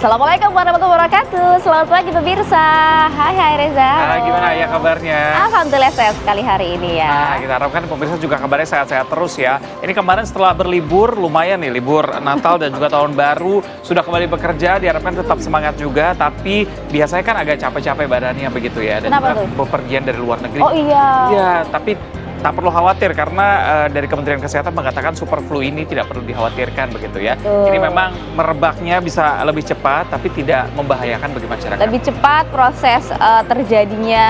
Assalamualaikum warahmatullahi wabarakatuh. Selamat pagi pemirsa. Hai Reza. Gimana ya kabarnya? Alhamdulillah sehat sekali hari ini ya. Kita harapkan pemirsa juga kabarnya sehat-sehat terus ya. Ini kemarin setelah berlibur, lumayan nih libur Natal dan juga Tahun Baru. Sudah kembali bekerja, diharapkan tetap semangat juga. Tapi biasanya kan agak capek-capek badannya begitu ya. Dan Kenapa juga tuh? bepergian dari luar negeri. Oh iya. Iya, tapi tak perlu khawatir karena dari Kementerian Kesehatan mengatakan super flu ini tidak perlu dikhawatirkan begitu ya. Ini memang merebaknya bisa lebih cepat tapi tidak membahayakan bagi masyarakat. Lebih cepat proses terjadinya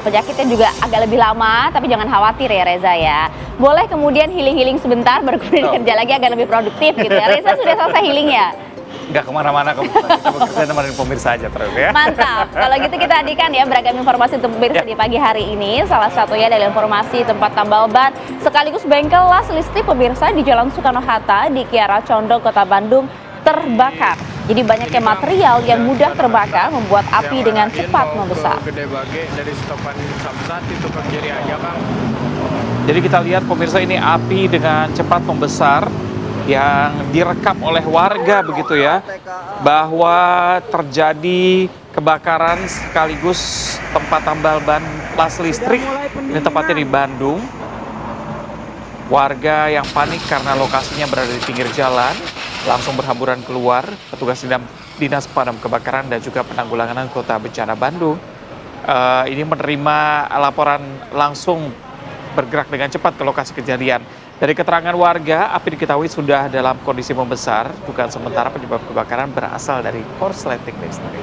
penyakitnya juga agak lebih lama, tapi jangan khawatir ya Reza ya. Boleh kemudian healing-healing sebentar baru kemudian kerja lagi agar lebih produktif gitu ya. Reza sudah selesai healing ya? Nggak kemana-mana, kita bekerja temenin pemirsa aja terus ya. Mantap, kalau gitu kita hadirkan ya beragam informasi untuk pemirsa di pagi hari ini. Salah satunya adalah informasi tempat tambal ban sekaligus bengkel las listrik pemirsa di Jalan Soekarno-Hatta di Kiara Condong, Kota Bandung terbakar. Jadi banyaknya material yang mudah terbakar membuat api dengan cepat membesar. Jadi kita lihat pemirsa ini api dengan cepat membesar yang direkam oleh warga begitu ya, bahwa terjadi kebakaran sekaligus tempat tambal ban las listrik, ini tepatnya di Bandung. Warga yang panik karena lokasinya berada di pinggir jalan langsung berhamburan keluar. Petugas Dinas Pemadam Kebakaran dan juga Penanggulangan Kota Bencana Bandung ini menerima laporan langsung bergerak dengan cepat ke lokasi kejadian. Dari keterangan warga, api diketahui sudah dalam kondisi membesar. Dugaan sementara penyebab kebakaran berasal dari korsleting listrik.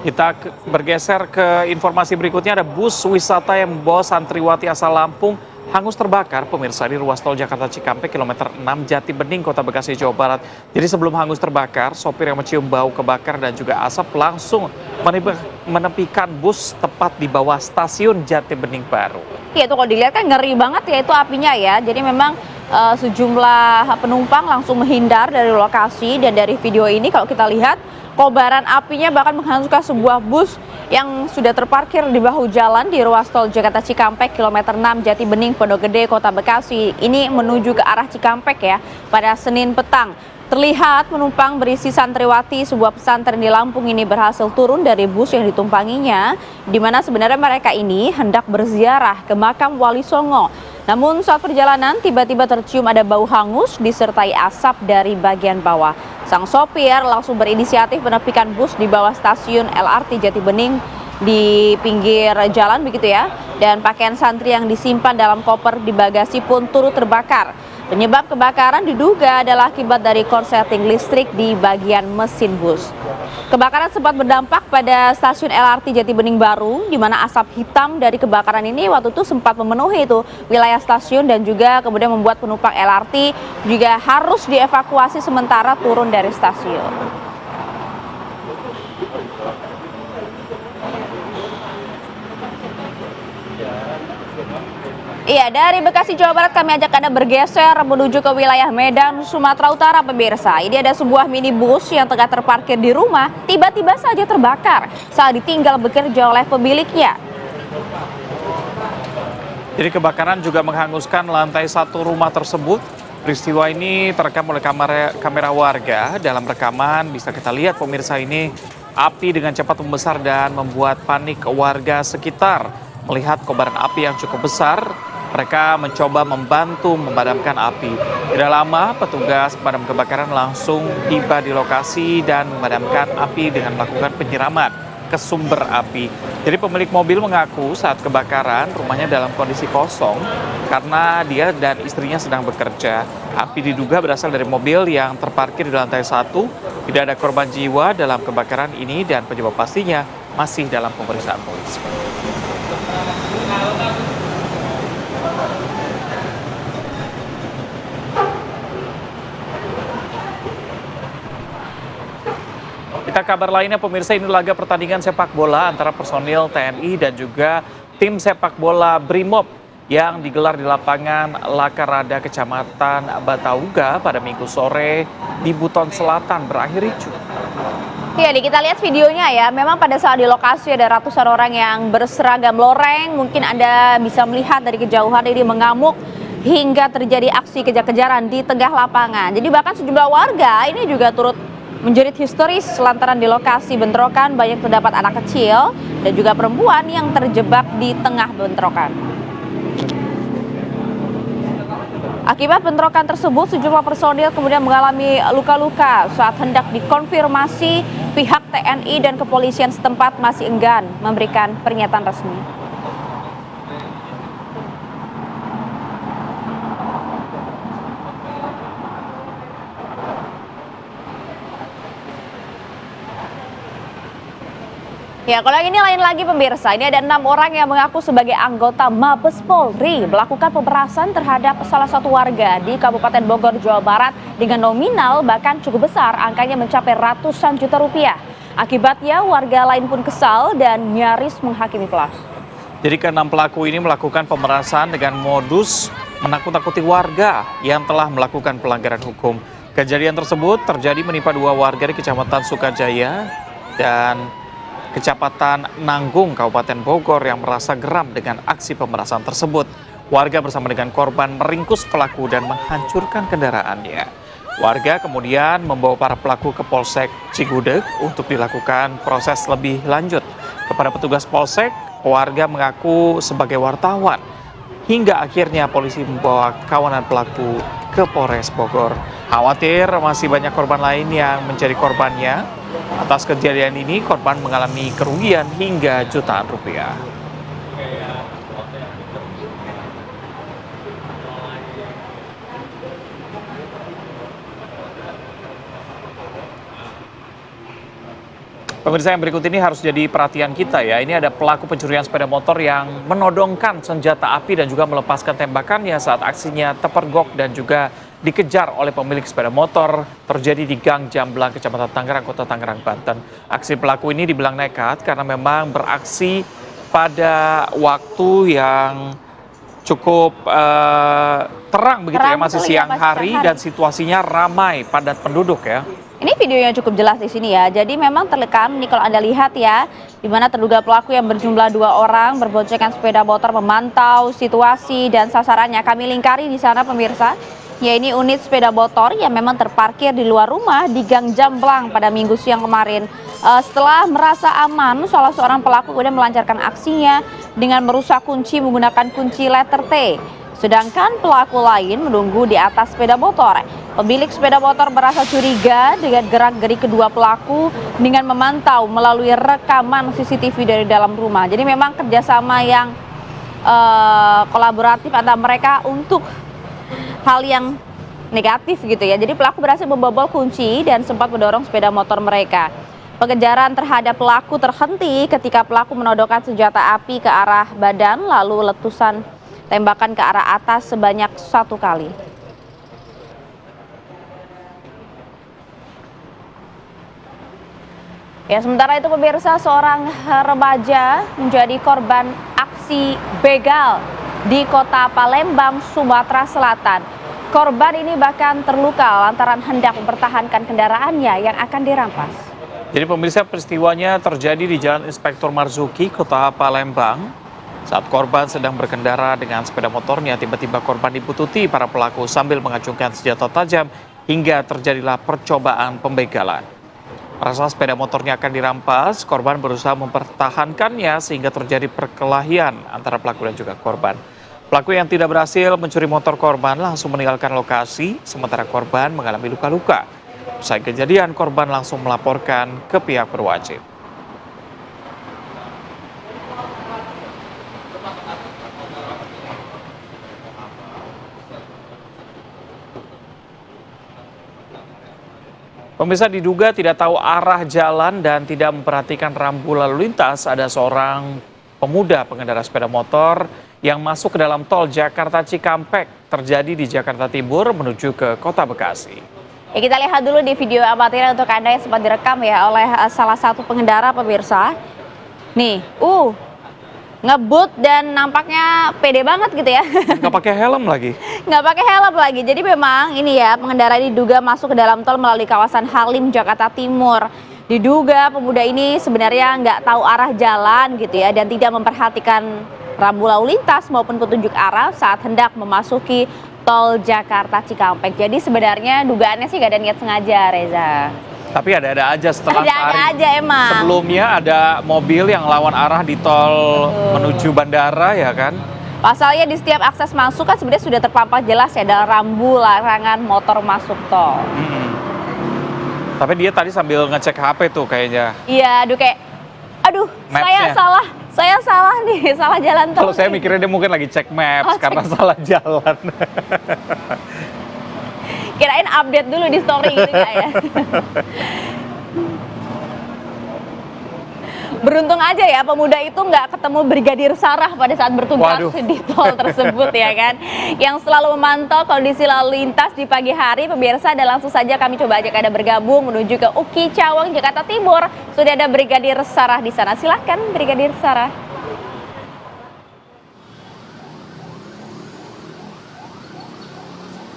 Kita bergeser ke informasi berikutnya. Ada bus wisata yang membawa santriwati asal Lampung hangus terbakar pemirsa di ruas tol Jakarta Cikampek kilometer 6 Jati Bening, Kota Bekasi, Jawa Barat. Jadi sebelum hangus terbakar, sopir yang mencium bau kebakar dan juga asap langsung menepikan bus tepat di bawah stasiun Jati Bening baru. Iya, itu kalau dilihat kan ngeri banget ya itu apinya ya. Jadi memang sejumlah penumpang langsung menghindar dari lokasi, dan dari video ini kalau kita lihat kobaran apinya bahkan menghanguskan sebuah bus yang sudah terparkir di bahu jalan di ruas tol Jakarta Cikampek kilometer 6 Jati Bening, Pondok Gede, Kota Bekasi. Ini menuju ke arah Cikampek ya pada Senin petang. Terlihat penumpang berisi santriwati sebuah pesantren di Lampung ini berhasil turun dari bus yang ditumpanginya, di mana sebenarnya mereka ini hendak berziarah ke makam Wali Songo. Namun saat perjalanan tiba-tiba tercium ada bau hangus disertai asap dari bagian bawah. Sang sopir langsung berinisiatif menepikan bus di bawah stasiun LRT Jati Bening di pinggir jalan begitu ya. Dan pakaian santri yang disimpan dalam koper di bagasi pun turut terbakar. Penyebab kebakaran diduga adalah akibat dari korsleting listrik di bagian mesin bus. Kebakaran sempat berdampak pada stasiun LRT Jati Bening baru, di mana asap hitam dari kebakaran ini waktu itu sempat memenuhi itu wilayah stasiun dan juga kemudian membuat penumpang LRT juga harus dievakuasi sementara turun dari stasiun. Iya, dari Bekasi, Jawa Barat kami ajak Anda bergeser menuju ke wilayah Medan, Sumatera Utara pemirsa. Ini ada sebuah minibus yang tengah terparkir di rumah, tiba-tiba saja terbakar saat ditinggal bekerja oleh pemiliknya. Jadi kebakaran juga menghanguskan lantai 1 rumah tersebut. Peristiwa ini terekam oleh kamera warga. Dalam rekaman bisa kita lihat pemirsa, ini api dengan cepat membesar dan membuat panik warga sekitar. Melihat kobaran api yang cukup besar, mereka mencoba membantu memadamkan api. Tidak lama, petugas pemadam kebakaran langsung tiba di lokasi dan memadamkan api dengan melakukan penyiraman ke sumber api. Jadi pemilik mobil mengaku saat kebakaran rumahnya dalam kondisi kosong karena dia dan istrinya sedang bekerja. Api diduga berasal dari mobil yang terparkir di lantai 1. Tidak ada korban jiwa dalam kebakaran ini dan penyebab pastinya masih dalam pemeriksaan polisi. Kita kabar lainnya pemirsa, ini laga pertandingan sepak bola antara personil TNI dan juga tim sepak bola Brimob yang digelar di lapangan Lakarada, Kecamatan Batauga pada Minggu sore di Buton Selatan berakhir ricuh. Iya, kita lihat videonya ya. Memang pada saat di lokasi ada ratusan orang yang berseragam loreng. Mungkin Anda bisa melihat dari kejauhan ini mengamuk hingga terjadi aksi kejar-kejaran di tengah lapangan. Jadi bahkan sejumlah warga ini juga turut menjerit histeris lantaran di lokasi bentrokan banyak terdapat anak kecil dan juga perempuan yang terjebak di tengah bentrokan. Akibat bentrokan tersebut, sejumlah personil kemudian mengalami luka-luka saat hendak dikonfirmasi. Pihak TNI dan kepolisian setempat masih enggan memberikan pernyataan resmi. Ya, kalau yang ini lain lagi pemirsa, ini ada 6 orang yang mengaku sebagai anggota Mabes Polri melakukan pemerasan terhadap salah satu warga di Kabupaten Bogor, Jawa Barat dengan nominal bahkan cukup besar, angkanya mencapai ratusan juta rupiah. Akibatnya warga lain pun kesal dan nyaris menghakimi pelaku. Jadi ke-6 pelaku ini melakukan pemerasan dengan modus menakut-nakuti warga yang telah melakukan pelanggaran hukum. Kejadian tersebut terjadi menimpa 2 warga di Kecamatan Sukajaya dan Kecamatan Nanggung, Kabupaten Bogor yang merasa geram dengan aksi pemerasan tersebut. Warga bersama dengan korban meringkus pelaku dan menghancurkan kendaraannya. Warga kemudian membawa para pelaku ke Polsek Cigudeg untuk dilakukan proses lebih lanjut. Kepada petugas Polsek, warga mengaku sebagai wartawan. Hingga akhirnya polisi membawa kawanan pelaku ke Polres Bogor. Khawatir masih banyak korban lain yang menjadi korbannya. Atas kejadian ini, korban mengalami kerugian hingga jutaan rupiah. Pemirsa, yang berikut ini harus jadi perhatian kita ya. Ini ada pelaku pencurian sepeda motor yang menodongkan senjata api dan juga melepaskan tembakannya saat aksinya terpergok dan juga dikejar oleh pemilik sepeda motor. Terjadi di Gang Jamblang, Kecamatan Tangerang, Kota Tangerang, Banten. Aksi pelaku ini dibilang nekat karena memang beraksi pada waktu yang cukup terang begitu ya, masih siang hari dan situasinya ramai padat penduduk ya. Ini videonya cukup jelas di sini ya. Jadi memang terrekam nih kalau Anda lihat ya, di mana terduga pelaku yang berjumlah 2 orang berboncengan sepeda motor memantau situasi dan sasarannya. Kami lingkari di sana pemirsa. Ya, ini unit sepeda motor yang memang terparkir di luar rumah di Gang Jamblang pada Minggu siang kemarin. Setelah merasa aman, salah seorang pelaku kemudian melancarkan aksinya dengan merusak kunci menggunakan kunci letter T. Sedangkan pelaku lain menunggu di atas sepeda motor. Pemilik sepeda motor merasa curiga dengan gerak-gerik kedua pelaku dengan memantau melalui rekaman CCTV dari dalam rumah. Jadi memang kerjasama yang kolaboratif antara mereka untuk hal yang negatif gitu ya. Jadi pelaku berhasil membobol kunci dan sempat mendorong sepeda motor mereka. Pengejaran terhadap pelaku terhenti ketika pelaku menodongkan senjata api ke arah badan lalu letusan tembakan ke arah atas sebanyak 1 kali. Ya, sementara itu pemirsa, seorang remaja menjadi korban aksi begal di Kota Palembang, Sumatera Selatan. Korban ini bahkan terluka lantaran hendak mempertahankan kendaraannya yang akan dirampas. Jadi pemirsa, peristiwanya terjadi di Jalan Inspektur Marzuki, Kota Palembang. Saat korban sedang berkendara dengan sepeda motornya, tiba-tiba korban dibututi para pelaku sambil mengacungkan senjata tajam hingga terjadilah percobaan pembegalan. Merasa sepeda motornya akan dirampas, korban berusaha mempertahankannya sehingga terjadi perkelahian antara pelaku dan juga korban. Pelaku yang tidak berhasil mencuri motor korban langsung meninggalkan lokasi, sementara korban mengalami luka-luka. Usai kejadian, korban langsung melaporkan ke pihak berwajib. Pemirsa, diduga tidak tahu arah jalan dan tidak memperhatikan rambu lalu lintas, ada seorang pemuda pengendara sepeda motor yang masuk ke dalam tol Jakarta Cikampek, terjadi di Jakarta Timur menuju ke Kota Bekasi. Ya, kita lihat dulu di video amatir untuk Anda yang sempat direkam ya oleh salah satu pengendara pemirsa. Nih, ngebut dan nampaknya pede banget gitu ya. Nggak pakai helm lagi. Nggak pakai helm lagi. Jadi memang ini ya, pengendara ini diduga masuk ke dalam tol melalui kawasan Halim, Jakarta Timur. Diduga pemuda ini sebenarnya nggak tahu arah jalan gitu ya dan tidak memperhatikan rambu lalu lintas maupun petunjuk arah saat hendak memasuki tol Jakarta Cikampek. Jadi sebenarnya dugaannya sih nggak ada niat sengaja, Reza. Tapi ada-ada aja setelah Ada-ada sehari aja emang. sebelumnya ada mobil yang lawan arah di tol menuju bandara ya kan. Pasalnya di setiap akses masuk kan sebenarnya sudah terpampang jelas ya ada rambu larangan motor masuk tol. Tapi dia tadi sambil ngecek HP tuh kayaknya. Iya, aduh, Maps-nya. saya salah nih, salah jalan tol. Kalau saya mikirnya dia mungkin lagi cek maps karena salah jalan. Kirain update dulu di story gitu nggak ya? Beruntung aja ya pemuda itu nggak ketemu Brigadir Sarah pada saat bertugas Waduh. di tol tersebut ya kan. Yang selalu memantau kondisi lalu lintas di pagi hari pemirsa dan langsung saja kami coba ajak Anda bergabung menuju ke UKI Cawang, Jakarta Timur. Sudah ada Brigadir Sarah di sana. Silahkan Brigadir Sarah.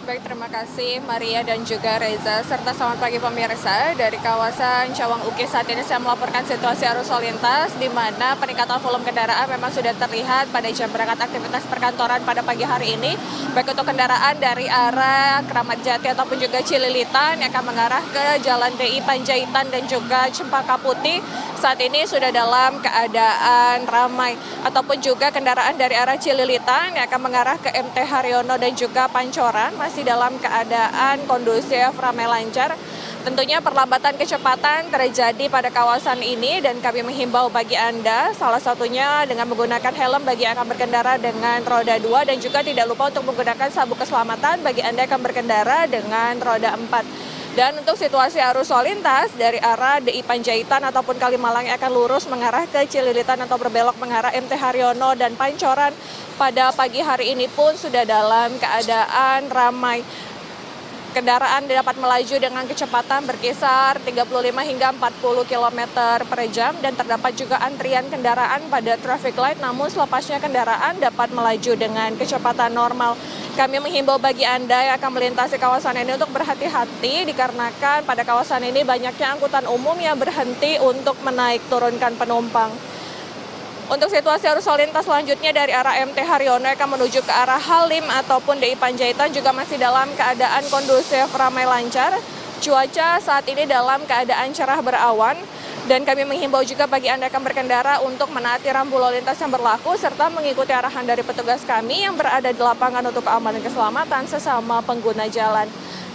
Baik, terima kasih Maria dan juga Reza, serta selamat pagi pemirsa. Dari kawasan Cawang UKI saat ini saya melaporkan situasi arus lalu lintas di mana peningkatan volume kendaraan memang sudah terlihat pada jam berangkat aktivitas perkantoran pada pagi hari ini. Baik untuk kendaraan dari arah Kramat Jati ataupun juga Cililitan yang akan mengarah ke Jalan DI Panjaitan dan juga Cempaka Putih saat ini sudah dalam keadaan ramai, ataupun juga kendaraan dari arah Cililitan yang akan mengarah ke MT Haryono dan juga Pancoran masih dalam keadaan kondusif, ramai lancar. Tentunya perlambatan kecepatan terjadi pada kawasan ini dan kami menghimbau bagi Anda salah satunya dengan menggunakan helm bagi yang akan berkendara dengan roda 2 dan juga tidak lupa untuk menggunakan sabuk keselamatan bagi Anda yang akan berkendara dengan roda 4. Dan untuk situasi arus lalu lintas dari arah DI Panjaitan ataupun Kalimalang yang akan lurus mengarah ke Cililitan atau berbelok mengarah MT Haryono dan Pancoran pada pagi hari ini pun sudah dalam keadaan ramai. Kendaraan dapat melaju dengan kecepatan berkisar 35 hingga 40 km per jam dan terdapat juga antrian kendaraan pada traffic light, namun selepasnya kendaraan dapat melaju dengan kecepatan normal. Kami menghimbau bagi Anda yang akan melintasi kawasan ini untuk berhati-hati dikarenakan pada kawasan ini banyaknya angkutan umum yang berhenti untuk menaik turunkan penumpang. Untuk situasi arus lalu lintas selanjutnya dari arah MT Haryono akan menuju ke arah Halim ataupun DI Panjaitan juga masih dalam keadaan kondusif, ramai lancar. Cuaca saat ini dalam keadaan cerah berawan dan kami menghimbau juga bagi Anda yang akan berkendara untuk menaati rambu lalu lintas yang berlaku serta mengikuti arahan dari petugas kami yang berada di lapangan untuk keamanan dan keselamatan sesama pengguna jalan.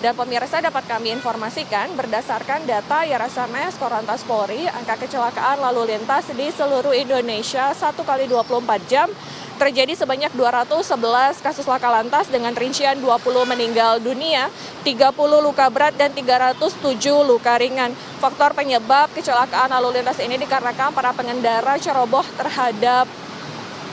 Dan pemirsa dapat kami informasikan berdasarkan data YRSMS Korlantas Polri, angka kecelakaan lalu lintas di seluruh Indonesia 1 kali 24 jam terjadi sebanyak 211 kasus laka lantas dengan rincian 20 meninggal dunia, 30 luka berat dan 307 luka ringan. Faktor penyebab kecelakaan lalu lintas ini dikarenakan para pengendara ceroboh terhadap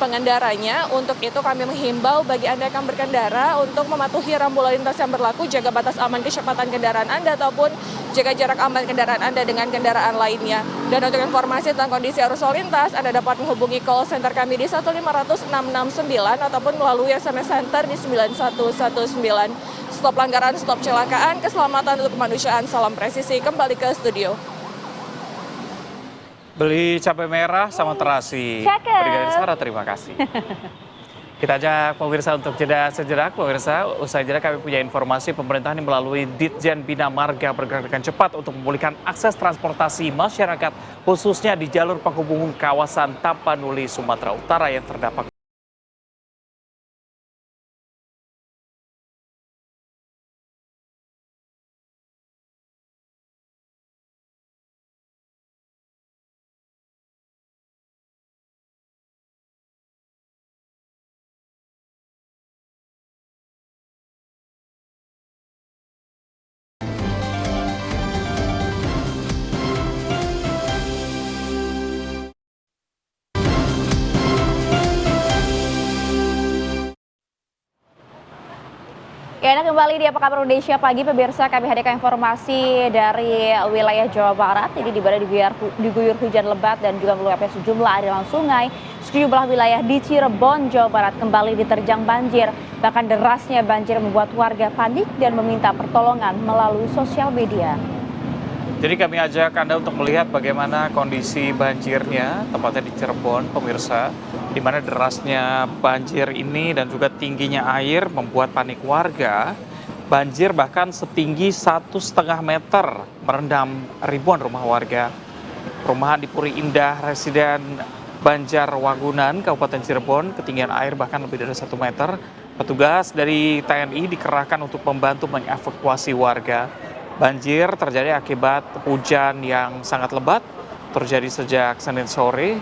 pengendaranya. Untuk itu kami menghimbau bagi Anda yang akan berkendara untuk mematuhi rambu lalu lintas yang berlaku, jaga batas aman kecepatan kendaraan Anda ataupun jaga jarak aman kendaraan Anda dengan kendaraan lainnya. Dan untuk informasi tentang kondisi arus lalu lintas, Anda dapat menghubungi call center kami di 1500669 ataupun melalui SMS Center di 9119. Stop pelanggaran, stop kecelakaan, keselamatan untuk kemanusiaan, salam presisi. Kembali ke studio. Beli cabai merah sama terasi. Cakep. Brigadir Sarah, terima kasih. Kita ajak pemirsa untuk jeda sejenak. Pemirsa, usai jeda kami punya informasi pemerintah ini melalui Ditjen Bina Marga bergerak dengan cepat untuk memulihkan akses transportasi masyarakat, khususnya di jalur penghubung kawasan Tapanuli, Sumatera Utara yang terdampak. Ya, Anda kembali di Apa Kabar Indonesia Pagi, pemirsa. Kami hadirkan informasi dari wilayah Jawa Barat. Ini di mana diguyur hujan lebat dan juga meluapnya sejumlah aliran sungai. Sejumlah wilayah di Cirebon, Jawa Barat kembali diterjang banjir. Bahkan derasnya banjir membuat warga panik dan meminta pertolongan melalui sosial media. Jadi kami ajak Anda untuk melihat bagaimana kondisi banjirnya, tepatnya di Cirebon, pemirsa, di mana derasnya banjir ini dan juga tingginya air membuat panik warga. Banjir bahkan setinggi 1,5 meter merendam ribuan rumah warga. Perumahan di Puri Indah Residen Banjarwagunan, Kabupaten Cirebon, ketinggian air bahkan lebih dari 1 meter. Petugas dari TNI dikerahkan untuk membantu mengevakuasi warga. Banjir terjadi akibat hujan yang sangat lebat, terjadi sejak Senin sore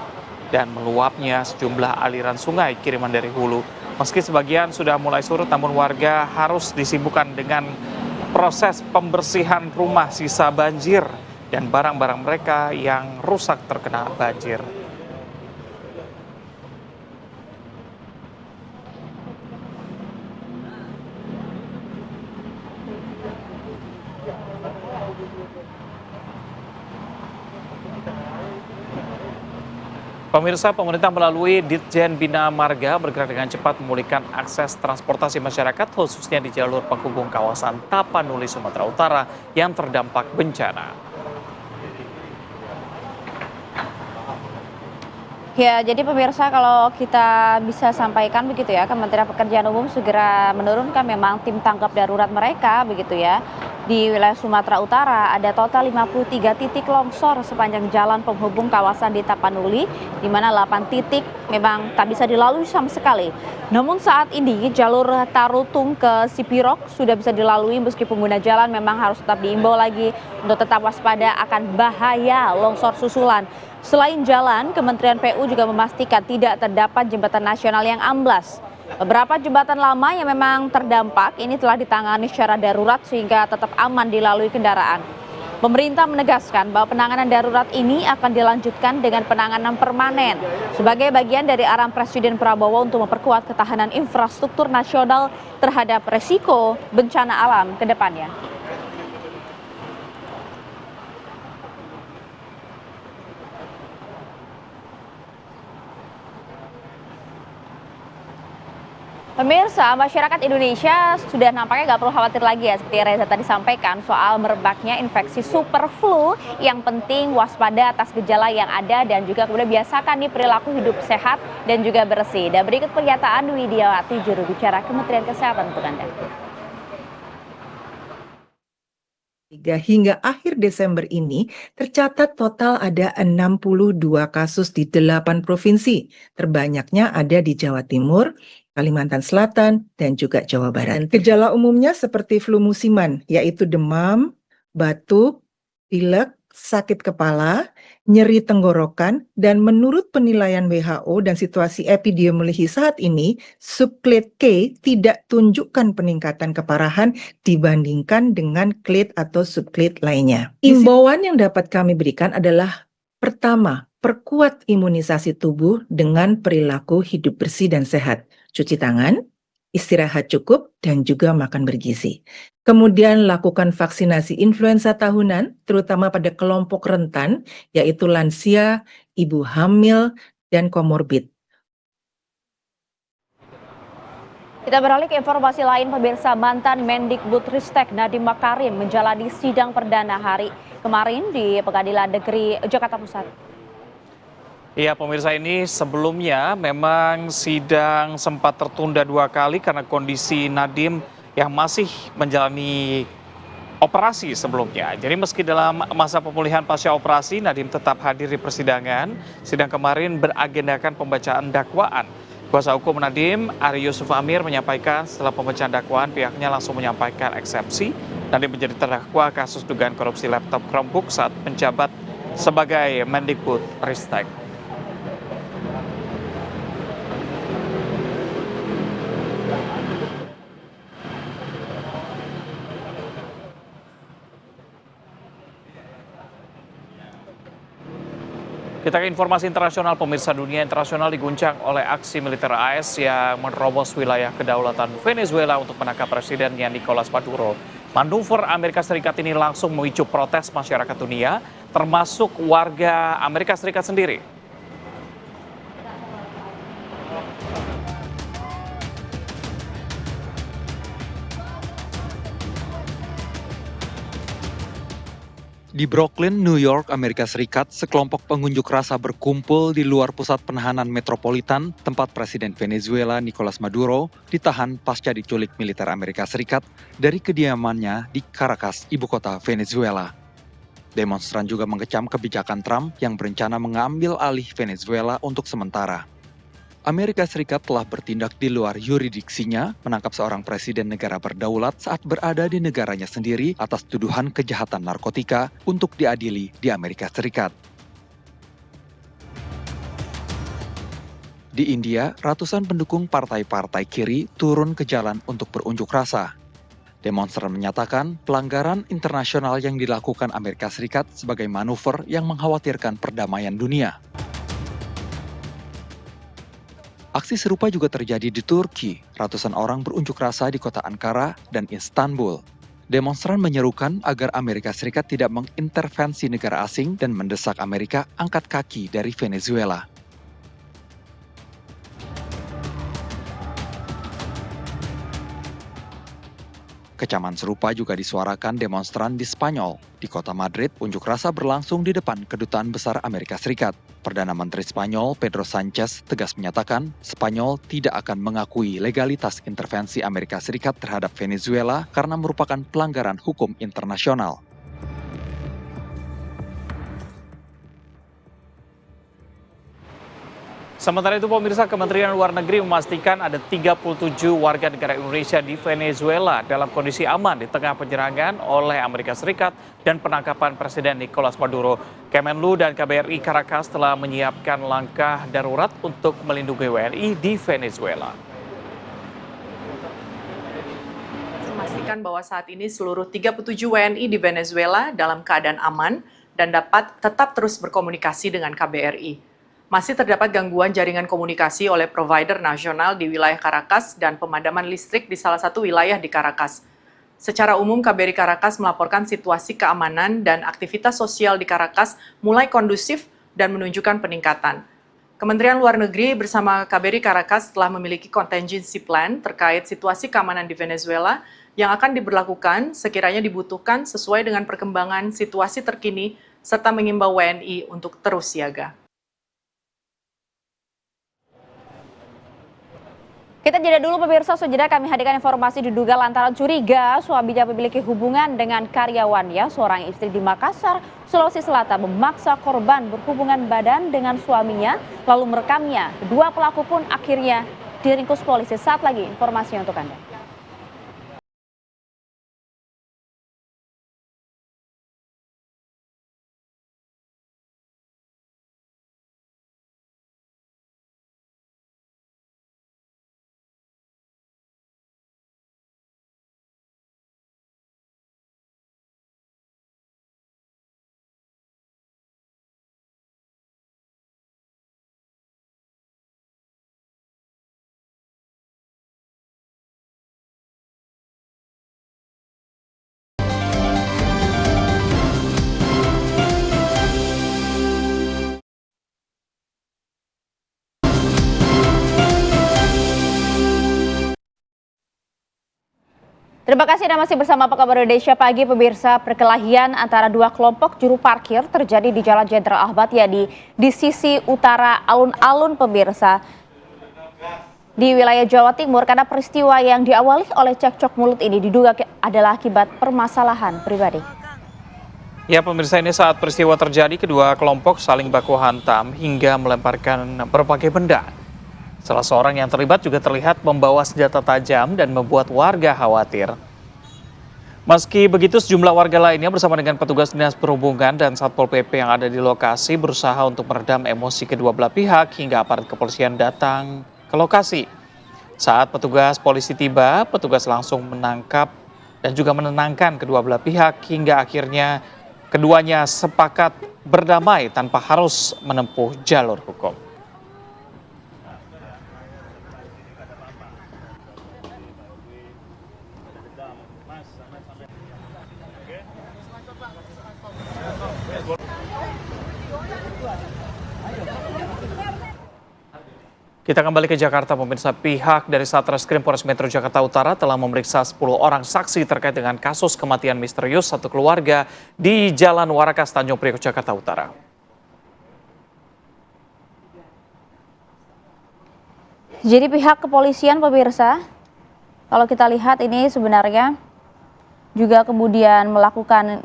dan meluapnya sejumlah aliran sungai kiriman dari hulu. Meski sebagian sudah mulai surut, namun warga harus disibukkan dengan proses pembersihan rumah sisa banjir dan barang-barang mereka yang rusak terkena banjir. Pemirsa, pemerintah melalui Ditjen Bina Marga bergerak dengan cepat memulihkan akses transportasi masyarakat khususnya di jalur penghubung kawasan Tapanuli, Sumatera Utara yang terdampak bencana. Ya, jadi pemirsa kalau kita bisa sampaikan begitu ya, Kementerian Pekerjaan Umum segera menurunkan memang tim tanggap darurat mereka begitu ya. Di wilayah Sumatera Utara ada total 53 titik longsor sepanjang jalan penghubung kawasan di Tapanuli, di mana 8 titik memang tak bisa dilalui sama sekali. Namun saat ini jalur Tarutung ke Sipirok sudah bisa dilalui meski pengguna jalan memang harus tetap diimbau lagi untuk tetap waspada akan bahaya longsor susulan. Selain jalan, Kementerian PU juga memastikan tidak terdapat jembatan nasional yang amblas. Beberapa jembatan lama yang memang terdampak ini telah ditangani secara darurat sehingga tetap aman dilalui kendaraan. Pemerintah menegaskan bahwa penanganan darurat ini akan dilanjutkan dengan penanganan permanen sebagai bagian dari arahan Presiden Prabowo untuk memperkuat ketahanan infrastruktur nasional terhadap resiko bencana alam ke depannya. Pemirsa, masyarakat Indonesia sudah nampaknya nggak perlu khawatir lagi ya, seperti Reza tadi sampaikan soal merebaknya infeksi super flu. Yang penting waspada atas gejala yang ada dan juga kemudian biasakan nih perilaku hidup sehat dan juga bersih. Dan berikut pernyataan Widiawati, juru bicara Kementerian Kesehatan untuk Anda. Hingga akhir Desember ini tercatat total ada 62 kasus di 8 provinsi. Terbanyaknya ada di Jawa Timur, Kalimantan Selatan, dan juga Jawa Barat. Gejala umumnya seperti flu musiman, yaitu demam, batuk, pilek, sakit kepala, nyeri tenggorokan, dan menurut penilaian WHO dan situasi epidemiologi saat ini, subclade K tidak tunjukkan peningkatan keparahan dibandingkan dengan clade atau subclade lainnya. Imbauan yang dapat kami berikan adalah pertama, perkuat imunisasi tubuh dengan perilaku hidup bersih dan sehat. Cuci tangan, istirahat cukup, dan juga makan bergizi. Kemudian lakukan vaksinasi influenza tahunan, terutama pada kelompok rentan, yaitu lansia, ibu hamil, dan komorbid. Kita beralih ke informasi lain, pemirsa. Mantan Mendikbudristek Nadiem Makarim menjalani sidang perdana hari kemarin di Pengadilan Negeri Jakarta Pusat. Iya pemirsa, ini sebelumnya memang sidang sempat tertunda 2 kali karena kondisi Nadiem yang masih menjalani operasi sebelumnya. Jadi meski dalam masa pemulihan pasca operasi, Nadiem tetap hadir di persidangan. Sidang kemarin beragendakan pembacaan dakwaan. Kuasa hukum Nadiem, Ari Yusuf Amir, menyampaikan setelah pembacaan dakwaan pihaknya langsung menyampaikan eksepsi. Nadiem menjadi terdakwa kasus dugaan korupsi laptop Chromebook saat menjabat sebagai Mendikbudristek. Kita ke informasi internasional, pemirsa. Dunia internasional diguncang oleh aksi militer AS yang menerobos wilayah kedaulatan Venezuela untuk menangkap presidennya Nicolas Maduro. Manuver Amerika Serikat ini langsung memicu protes masyarakat dunia, termasuk warga Amerika Serikat sendiri. Di Brooklyn, New York, Amerika Serikat, sekelompok pengunjuk rasa berkumpul di luar pusat penahanan metropolitan tempat Presiden Venezuela Nicolas Maduro ditahan pasca diculik militer Amerika Serikat dari kediamannya di Caracas, ibu kota Venezuela. Demonstran juga mengecam kebijakan Trump yang berencana mengambil alih Venezuela untuk sementara. Amerika Serikat telah bertindak di luar yuridiksinya menangkap seorang presiden negara berdaulat saat berada di negaranya sendiri atas tuduhan kejahatan narkotika untuk diadili di Amerika Serikat. Di India, ratusan pendukung partai-partai kiri turun ke jalan untuk berunjuk rasa. Demonstran menyatakan pelanggaran internasional yang dilakukan Amerika Serikat sebagai manuver yang mengkhawatirkan perdamaian dunia. Aksi serupa juga terjadi di Turki. Ratusan orang berunjuk rasa di kota Ankara dan Istanbul. Demonstran menyerukan agar Amerika Serikat tidak mengintervensi negara asing dan mendesak Amerika angkat kaki dari Venezuela. Kecaman serupa juga disuarakan demonstran di Spanyol. Di kota Madrid, unjuk rasa berlangsung di depan Kedutaan Besar Amerika Serikat. Perdana Menteri Spanyol Pedro Sánchez tegas menyatakan Spanyol tidak akan mengakui legalitas intervensi Amerika Serikat terhadap Venezuela karena merupakan pelanggaran hukum internasional. Sementara itu pemirsa, Kementerian Luar Negeri memastikan ada 37 warga negara Indonesia di Venezuela dalam kondisi aman di tengah penyerangan oleh Amerika Serikat dan penangkapan Presiden Nicolas Maduro. Kemenlu dan KBRI Caracas telah menyiapkan langkah darurat untuk melindungi WNI di Venezuela. Memastikan bahwa saat ini seluruh 37 WNI di Venezuela dalam keadaan aman dan dapat tetap terus berkomunikasi dengan KBRI. Masih terdapat gangguan jaringan komunikasi oleh provider nasional di wilayah Caracas dan pemadaman listrik di salah satu wilayah di Caracas. Secara umum, KBRI Caracas melaporkan situasi keamanan dan aktivitas sosial di Caracas mulai kondusif dan menunjukkan peningkatan. Kementerian Luar Negeri bersama KBRI Caracas telah memiliki contingency plan terkait situasi keamanan di Venezuela yang akan diberlakukan sekiranya dibutuhkan sesuai dengan perkembangan situasi terkini serta mengimbau WNI untuk terus siaga. Kita jeda dulu pemirsa, sejeda kami hadirkan informasi diduga lantaran curiga suaminya memiliki hubungan dengan karyawannya. Seorang istri di Makassar, Sulawesi Selatan memaksa korban berhubungan badan dengan suaminya lalu merekamnya. Kedua pelaku pun akhirnya diringkus polisi. Saat lagi informasinya untuk Anda. Terima kasih Anda masih bersama Apa Kabar Indonesia Pagi. Pemirsa, perkelahian antara dua kelompok juru parkir terjadi di Jalan Jenderal Ahmad Yani di sisi utara alun-alun pemirsa di wilayah Jawa Timur karena peristiwa yang diawali oleh cekcok mulut ini diduga adalah akibat permasalahan pribadi. Ya pemirsa, ini saat peristiwa terjadi kedua kelompok saling baku hantam hingga melemparkan berbagai benda. Salah seorang yang terlibat juga terlihat membawa senjata tajam dan membuat warga khawatir. Meski begitu, sejumlah warga lainnya bersama dengan petugas Dinas Perhubungan dan Satpol PP yang ada di lokasi berusaha untuk meredam emosi kedua belah pihak hingga aparat kepolisian datang ke lokasi. Saat petugas polisi tiba, petugas langsung menangkap dan juga menenangkan kedua belah pihak hingga akhirnya keduanya sepakat berdamai tanpa harus menempuh jalur hukum. Kita kembali ke Jakarta, pemirsa. Pihak dari Satreskrim Polres Metro Jakarta Utara telah memeriksa 10 orang saksi terkait dengan kasus kematian misterius satu keluarga di Jalan Warakas, Tanjung Priok, Jakarta Utara. Jadi pihak kepolisian, pemirsa, kalau kita lihat ini sebenarnya juga kemudian melakukan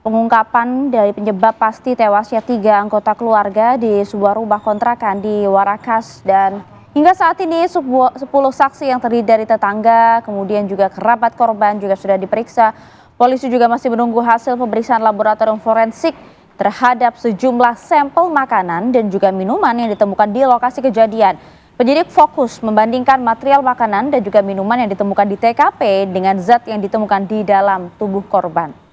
pengungkapan dari penyebab pasti tewasnya 3 anggota keluarga di sebuah rumah kontrakan di Warakas, dan hingga saat ini 10 saksi yang terdiri dari tetangga, kemudian juga kerabat korban juga sudah diperiksa. Polisi juga masih menunggu hasil pemeriksaan laboratorium forensik terhadap sejumlah sampel makanan dan juga minuman yang ditemukan di lokasi kejadian. Penyidik fokus membandingkan material makanan dan juga minuman yang ditemukan di TKP dengan zat yang ditemukan di dalam tubuh korban.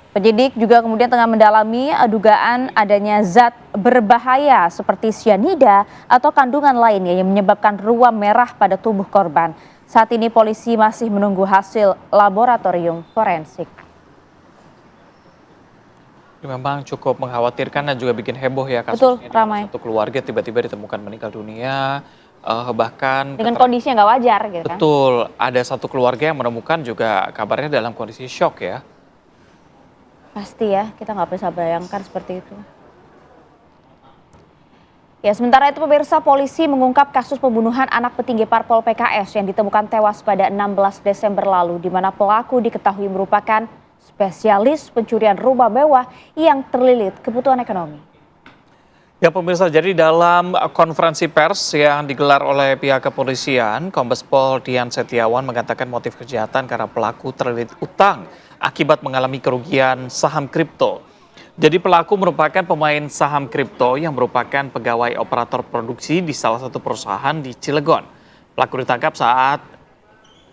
Penyidik juga kemudian tengah mendalami dugaan adanya zat berbahaya seperti cyanida atau kandungan lainnya yang menyebabkan ruam merah pada tubuh korban. Saat ini polisi masih menunggu hasil laboratorium forensik. Ini memang cukup mengkhawatirkan dan juga bikin heboh ya Betul, kasusnya. ramai. Satu keluarga tiba-tiba ditemukan meninggal dunia, bahkan Dengan kondisi yang nggak wajar gitu kan. betul, ada satu keluarga yang menemukan juga kabarnya dalam kondisi shock ya. Pasti ya, kita nggak bisa bayangkan seperti itu. Ya, sementara itu pemirsa, polisi mengungkap kasus pembunuhan anak petinggi Parpol PKS yang ditemukan tewas pada 16 Desember lalu, di mana pelaku diketahui merupakan spesialis pencurian rumah mewah yang terlilit kebutuhan ekonomi. Ya pemirsa, jadi dalam konferensi pers yang digelar oleh pihak kepolisian, Kombes Pol Dian Setiawan mengatakan motif kejahatan karena pelaku terlilit utang akibat mengalami kerugian saham kripto. Jadi pelaku merupakan pemain saham kripto yang merupakan pegawai operator produksi di salah satu perusahaan di Cilegon. Pelaku ditangkap saat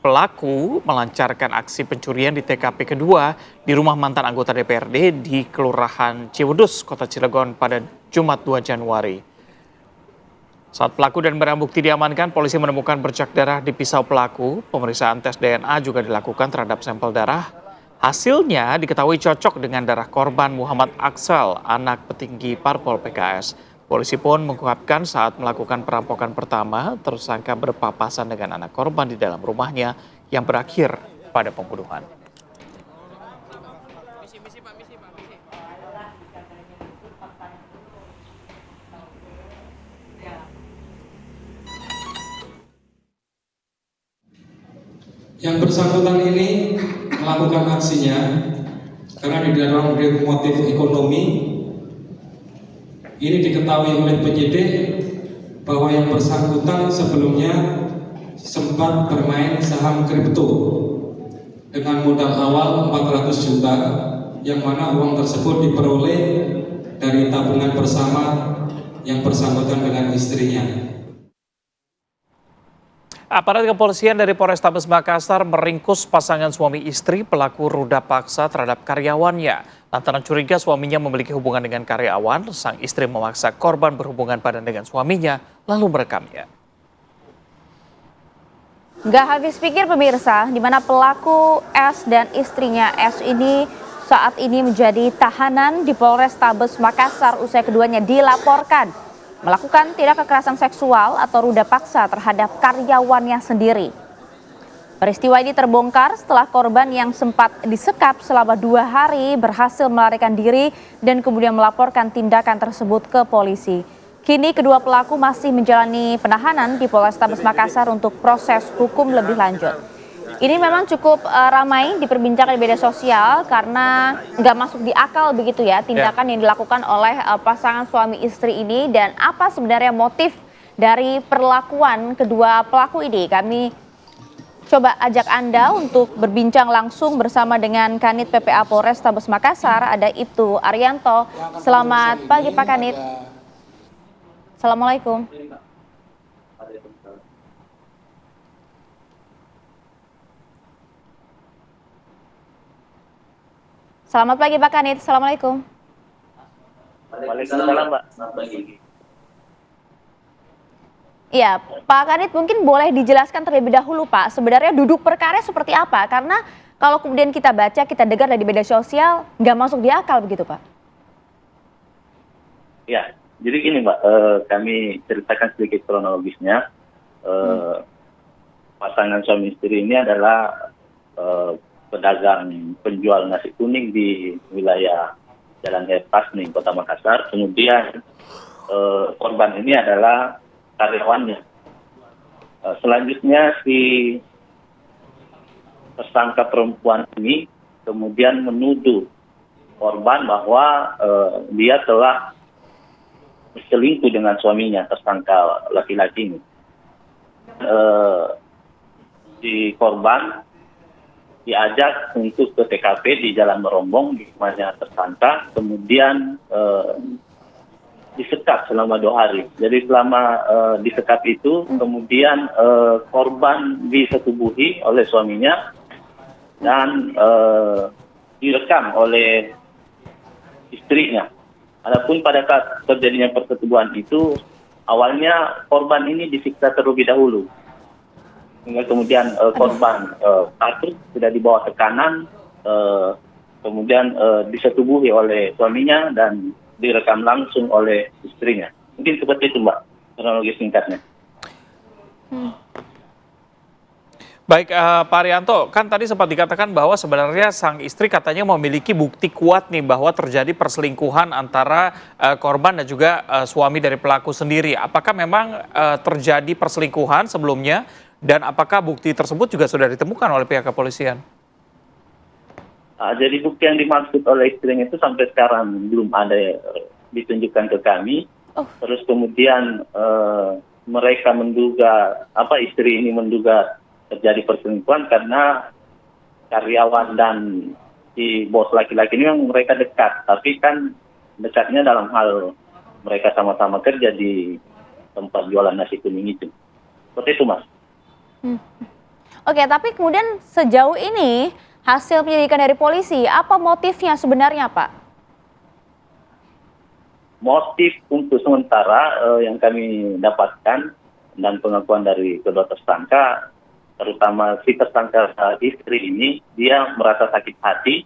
pelaku melancarkan aksi pencurian di TKP kedua di rumah mantan anggota DPRD di Kelurahan Ciwedus, Kota Cilegon pada Jumat 2 Januari. Saat pelaku dan barang bukti diamankan, polisi menemukan bercak darah di pisau pelaku. Pemeriksaan tes DNA juga dilakukan terhadap sampel darah. Hasilnya diketahui cocok dengan darah korban Muhammad Aksal, anak petinggi Parpol PKS. Polisi pun mengungkapkan saat melakukan perampokan pertama, tersangka berpapasan dengan anak korban di dalam rumahnya yang berakhir pada pembunuhan. Yang bersangkutan ini melakukan aksinya karena di dalam motif ekonomi. Ini diketahui oleh penyidik bahwa yang bersangkutan sebelumnya sempat bermain saham kripto dengan modal awal 400 juta, yang mana uang tersebut diperoleh dari tabungan bersama yang bersangkutan dengan istrinya. Aparat kepolisian dari Polrestabes Makassar meringkus pasangan suami istri pelaku ruda paksa terhadap karyawannya. Lantaran curiga suaminya memiliki hubungan dengan karyawan, sang istri memaksa korban berhubungan badan dengan suaminya, lalu merekamnya. Nggak habis pikir pemirsa, di mana pelaku S dan istrinya S ini saat ini menjadi tahanan di Polrestabes Makassar usai keduanya dilaporkan melakukan tindak kekerasan seksual atau ruda paksa terhadap karyawannya sendiri. Peristiwa ini terbongkar setelah korban yang sempat disekap selama 2 hari berhasil melarikan diri dan kemudian melaporkan tindakan tersebut ke polisi. Kini kedua pelaku masih menjalani penahanan di Polrestabes Makassar untuk proses hukum lebih lanjut. Ini memang cukup ramai diperbincangkan di media sosial karena nggak masuk di akal begitu ya tindakan yang dilakukan oleh pasangan suami istri ini, dan apa sebenarnya motif dari perlakuan kedua pelaku ini. Kami coba ajak Anda untuk berbincang langsung bersama dengan Kanit PPA Polrestabes Makassar, ada Ibtu Arianto. Selamat pagi Pak Kanit. Assalamualaikum. Selamat pagi Pak Kanit, Assalamualaikum. Waalaikumsalam Mbak, selamat pagi. Iya, Pak Kanit mungkin boleh dijelaskan terlebih dahulu Pak, sebenarnya duduk perkara seperti apa? Karena kalau kemudian kita baca, kita dengar dari media sosial, nggak masuk di akal begitu Pak. Ya, jadi gini Mbak, kami ceritakan sedikit kronologisnya. Pasangan suami istri ini adalah pedagang penjual nasi kuning di wilayah Jalan Pasning, Kota Makassar. Kemudian korban ini adalah karyawannya. Selanjutnya si tersangka perempuan ini kemudian menuduh korban bahwa dia telah berselingkuh dengan suaminya, tersangka laki-laki ini. Si korban diajak untuk ke TKP di Jalan Merombong di rumahnya tersangka, kemudian disekap selama 2 hari. Jadi selama disekap itu, kemudian korban disetubuhi oleh suaminya dan direkam oleh istrinya. Adapun pada saat terjadinya persetubuhan itu, awalnya korban ini disiksa terlebih dahulu. Hingga kemudian korban takut, sudah dibawa ke kanan, kemudian disetubuhi oleh suaminya dan direkam langsung oleh istrinya. Mungkin seperti itu Mbak, kronologi singkatnya. Baik, Pak Arianto, kan tadi sempat dikatakan bahwa sebenarnya sang istri katanya memiliki bukti kuat nih bahwa terjadi perselingkuhan antara korban dan juga suami dari pelaku sendiri. Apakah memang terjadi perselingkuhan sebelumnya dan apakah bukti tersebut juga sudah ditemukan oleh pihak kepolisian? Jadi bukti yang dimaksud oleh istrinya itu sampai sekarang belum ada ditunjukkan ke kami. Terus kemudian mereka menduga, istri ini menduga terjadi perselingkuhan karena karyawan dan si bos laki-laki ini memang mereka dekat, tapi kan dekatnya dalam hal mereka sama-sama kerja di tempat jualan nasi kuning itu. Seperti itu Mas. Oke, tapi kemudian sejauh ini hasil penyelidikan dari polisi, apa motifnya sebenarnya Pak? Motif untuk sementara yang kami dapatkan dan pengakuan dari kedua tersangka, terutama si tersangka istri ini, dia merasa sakit hati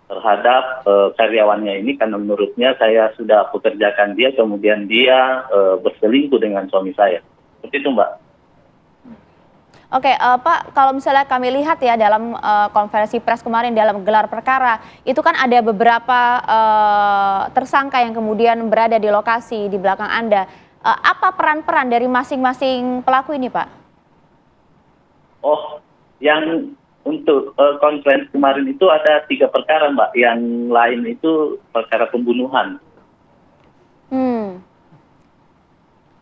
terhadap karyawannya ini karena menurutnya saya sudah pekerjakan dia, kemudian dia berselingkuh dengan suami saya. Seperti itu Mbak. Oke, Pak, kalau misalnya kami lihat ya dalam konferensi pers kemarin dalam gelar perkara, itu kan ada beberapa tersangka yang kemudian berada di lokasi di belakang Anda. Apa peran-peran dari masing-masing pelaku ini, Pak? Oh, yang untuk konferensi kemarin itu ada 3 perkara, Mbak. Yang lain itu perkara pembunuhan.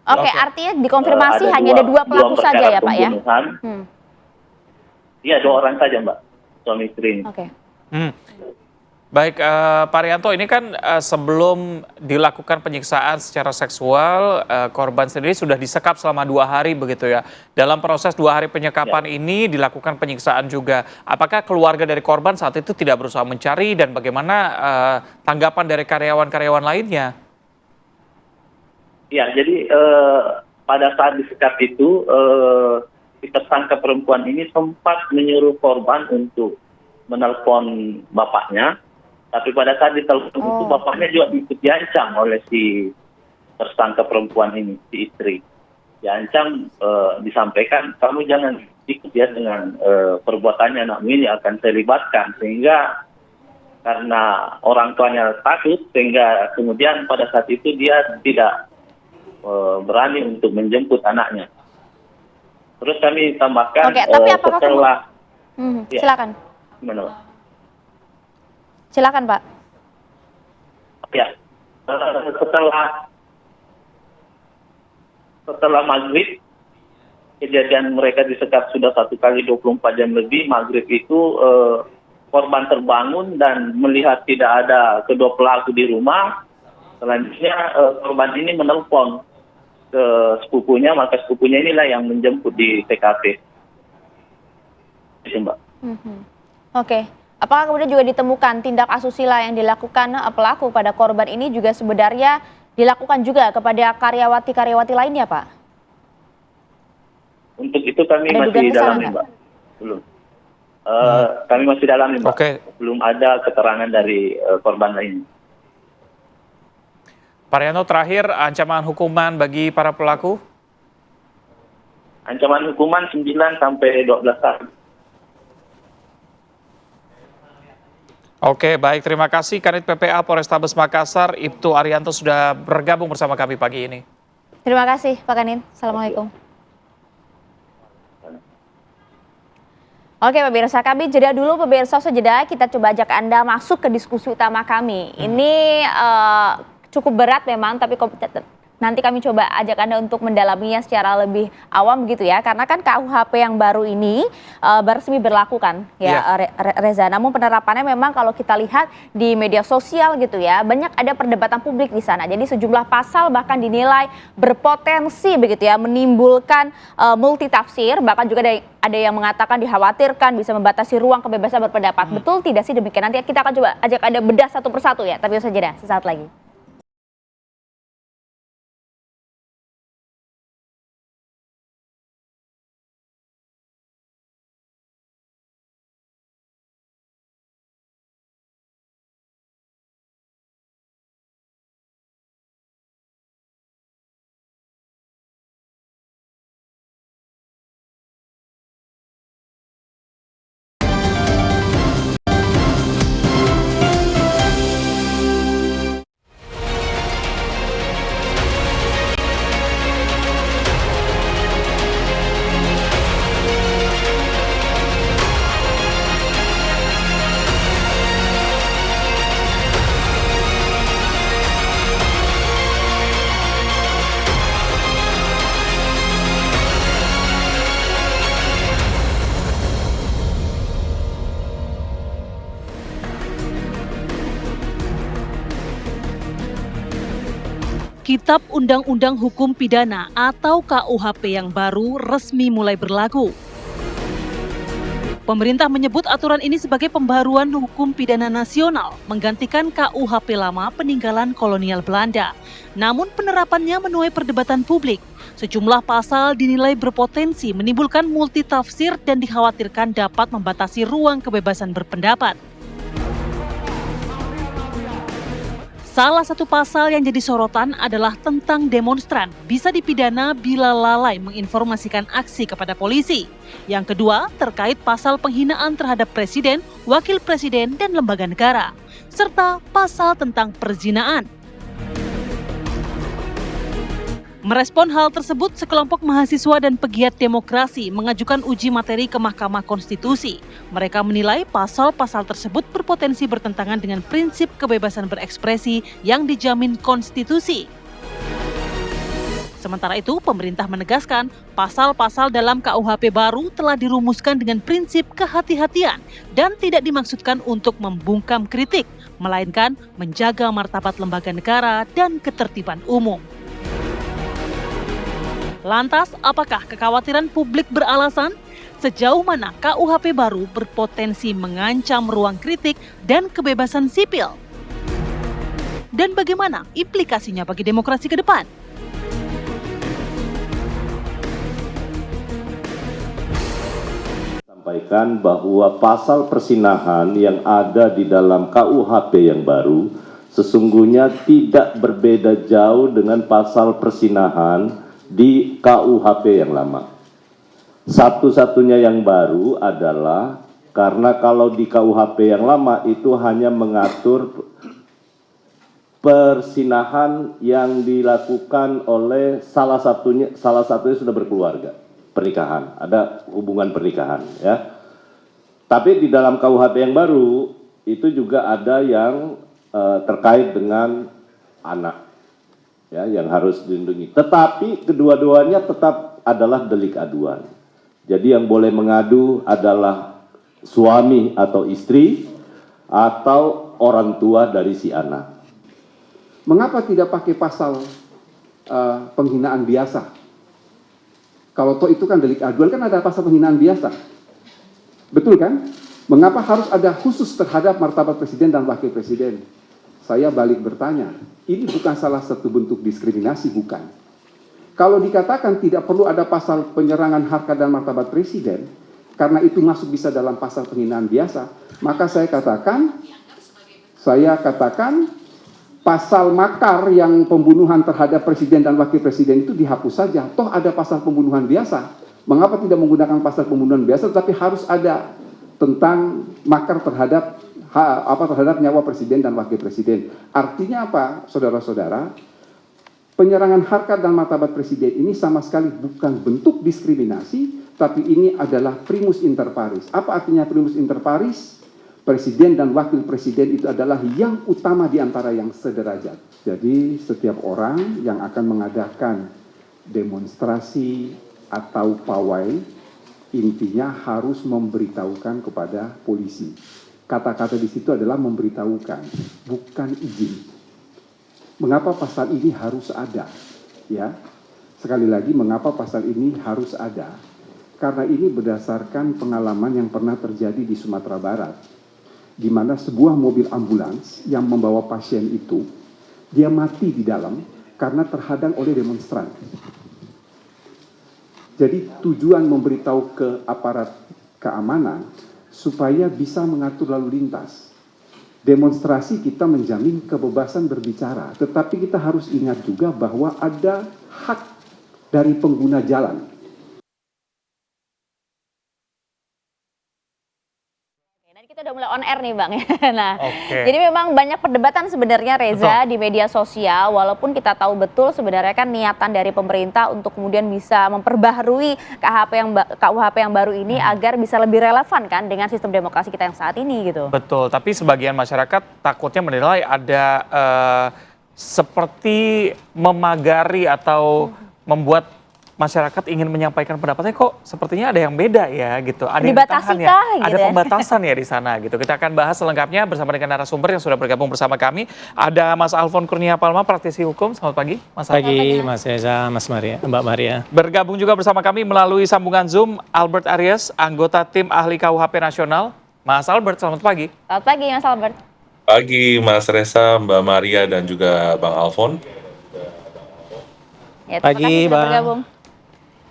Oke, artinya dikonfirmasi hanya ada 2 pelaku saja ya, Pak ya? Iya, 2 orang saja, Mbak. Suami istri ini. Oke. Baik, Pak Arianto, ini kan sebelum dilakukan penyiksaan secara seksual, korban sendiri sudah disekap selama 2 hari begitu ya. Dalam proses 2 hari penyekapan ini dilakukan penyiksaan juga. Apakah keluarga dari korban saat itu tidak berusaha mencari dan bagaimana tanggapan dari karyawan-karyawan lainnya? Ya, jadi pada saat disekap itu, si tersangka perempuan ini sempat menyuruh korban untuk menelpon bapaknya. Tapi pada saat ditelepon itu bapaknya juga ikut diancam oleh si tersangka perempuan ini, si istri. Diancam, disampaikan, kamu jangan ikut ya dengan perbuatannya anakmu ini akan saya libatkan. Sehingga karena orang tuanya takut, sehingga kemudian pada saat itu dia tidak berani untuk menjemput anaknya. Terus kami tambahkan setelah... Silakan. Gimana, Pak? Silakan, Pak. Ya, setelah maghrib, kejadian mereka disekap sudah 1 kali 24 jam lebih. Maghrib itu korban terbangun dan melihat tidak ada kedua pelaku di rumah. Selanjutnya korban ini menelpon ke sepupunya, maka sepupunya inilah yang menjemput di TKP. Itu, Mbak. Oke. Apakah kemudian juga ditemukan tindak asusila yang dilakukan pelaku pada korban ini juga sebenarnya dilakukan juga kepada karyawati-karyawati lainnya, Pak? Untuk itu kami masih dalami, Mbak. Belum. Kami masih dalami, Mbak. Belum ada keterangan dari korban lain. Pak Rianto, terakhir ancaman hukuman bagi para pelaku? Ancaman hukuman 9 sampai 12 tahun. Oke, baik. Terima kasih Kanit PPA Polrestabes Makassar, Ibtu Arianto sudah bergabung bersama kami pagi ini. Terima kasih Pak Kanin. Assalamualaikum. Oke pemirsa, kami jeda dulu pemirsa, sejeda kita coba ajak Anda masuk ke diskusi utama kami. Ini cukup berat memang, tapi nanti kami coba ajak Anda untuk mendalaminya secara lebih awam begitu ya. Karena kan KUHP yang baru ini resmi berlaku kan ya Reza. Namun penerapannya memang kalau kita lihat di media sosial gitu ya, banyak ada perdebatan publik di sana. Jadi sejumlah pasal bahkan dinilai berpotensi begitu ya, menimbulkan multitafsir. Bahkan juga ada yang mengatakan dikhawatirkan bisa membatasi ruang kebebasan berpendapat. Betul tidak sih demikian? Nanti kita akan coba ajak Anda bedah satu persatu ya. Tapi usai jeda sesaat lagi. Kitab Undang-Undang Hukum Pidana atau KUHP yang baru resmi mulai berlaku. Pemerintah menyebut aturan ini sebagai pembaruan hukum pidana nasional, menggantikan KUHP lama peninggalan kolonial Belanda. Namun penerapannya menuai perdebatan publik. Sejumlah pasal dinilai berpotensi menimbulkan multitafsir dan dikhawatirkan dapat membatasi ruang kebebasan berpendapat. Salah satu pasal yang jadi sorotan adalah tentang demonstran bisa dipidana bila lalai menginformasikan aksi kepada polisi. Yang kedua, terkait pasal penghinaan terhadap presiden, wakil presiden, dan lembaga negara, serta pasal tentang perzinaan. Merespon hal tersebut, sekelompok mahasiswa dan pegiat demokrasi mengajukan uji materi ke Mahkamah Konstitusi. Mereka menilai pasal-pasal tersebut berpotensi bertentangan dengan prinsip kebebasan berekspresi yang dijamin konstitusi. Sementara itu, pemerintah menegaskan pasal-pasal dalam KUHP baru telah dirumuskan dengan prinsip kehati-hatian dan tidak dimaksudkan untuk membungkam kritik, melainkan menjaga martabat lembaga negara dan ketertiban umum. Lantas, apakah kekhawatiran publik beralasan? Sejauh mana KUHP baru berpotensi mengancam ruang kritik dan kebebasan sipil? Dan bagaimana implikasinya bagi demokrasi ke depan? Sampaikan bahwa pasal persinahan yang ada di dalam KUHP yang baru sesungguhnya tidak berbeda jauh dengan pasal persinahan di KUHP yang lama. Satu-satunya yang baru adalah karena kalau di KUHP yang lama itu hanya mengatur persinahan yang dilakukan oleh salah satunya sudah berkeluarga, pernikahan, ada hubungan pernikahan ya. Tapi di dalam KUHP yang baru itu juga ada yang terkait dengan anak. Ya, yang harus dilindungi. Tetapi kedua-duanya tetap adalah delik aduan. Jadi yang boleh mengadu adalah suami atau istri atau orang tua dari si anak. Mengapa tidak pakai pasal penghinaan biasa? Kalau toh itu kan delik aduan, kan ada pasal penghinaan biasa. Betul kan? Mengapa harus ada khusus terhadap martabat presiden dan wakil presiden? Saya balik bertanya, ini bukan salah satu bentuk diskriminasi, bukan? Kalau dikatakan tidak perlu ada pasal penyerangan harkat dan martabat presiden, karena itu masuk bisa dalam pasal penghinaan biasa, maka saya katakan pasal makar yang pembunuhan terhadap presiden dan wakil presiden itu dihapus saja. Toh ada pasal pembunuhan biasa. Mengapa tidak menggunakan pasal pembunuhan biasa, tetapi harus ada tentang makar terhadap terhadap nyawa presiden dan wakil presiden. Artinya apa, saudara-saudara? Penyerangan harkat dan martabat presiden ini sama sekali bukan bentuk diskriminasi, tapi ini adalah primus inter pares. Apa artinya primus inter pares? Presiden dan wakil presiden itu adalah yang utama di antara yang sederajat. Jadi setiap orang yang akan mengadakan demonstrasi atau pawai, intinya harus memberitahukan kepada polisi. Kata-kata di situ adalah memberitahukan, bukan izin. Mengapa pasal ini harus ada? Ya, sekali lagi, mengapa pasal ini harus ada? Karena ini berdasarkan pengalaman yang pernah terjadi di Sumatera Barat, di mana sebuah mobil ambulans yang membawa pasien itu, dia mati di dalam karena terhadang oleh demonstran. Jadi tujuan memberitahu ke aparat keamanan supaya bisa mengatur lalu lintas. Demonstrasi kita menjamin kebebasan berbicara, tetapi kita harus ingat juga bahwa ada hak dari pengguna jalan. Kita udah mulai on air nih Bang. Nah, jadi memang banyak perdebatan sebenarnya Reza di media sosial, walaupun kita tahu betul sebenarnya kan niatan dari pemerintah untuk kemudian bisa memperbaharui KUHP yang baru ini agar bisa lebih relevan kan dengan sistem demokrasi kita yang saat ini gitu. Betul, tapi sebagian masyarakat takutnya menilai ada seperti memagari atau membuat masyarakat ingin menyampaikan pendapatnya kok sepertinya ada yang beda ya gitu. Ada yang ditahan ya, gitu ada pembatasan ya di sana gitu. Kita akan bahas selengkapnya bersama dengan narasumber yang sudah bergabung bersama kami. Ada Mas Alfon Kurnia Palma, praktisi hukum. Selamat pagi, Mas Alfon. Pagi, Mas Reza, Mas Maria, Mbak Maria. Bergabung juga bersama kami melalui sambungan Zoom Albert Aries, anggota tim ahli KUHP Nasional. Mas Albert, selamat pagi. Selamat pagi, Mas Albert. Pagi, Mas Reza, Mbak Maria, dan juga Bang Alfon. Ya, pagi, Bang. Bergabung.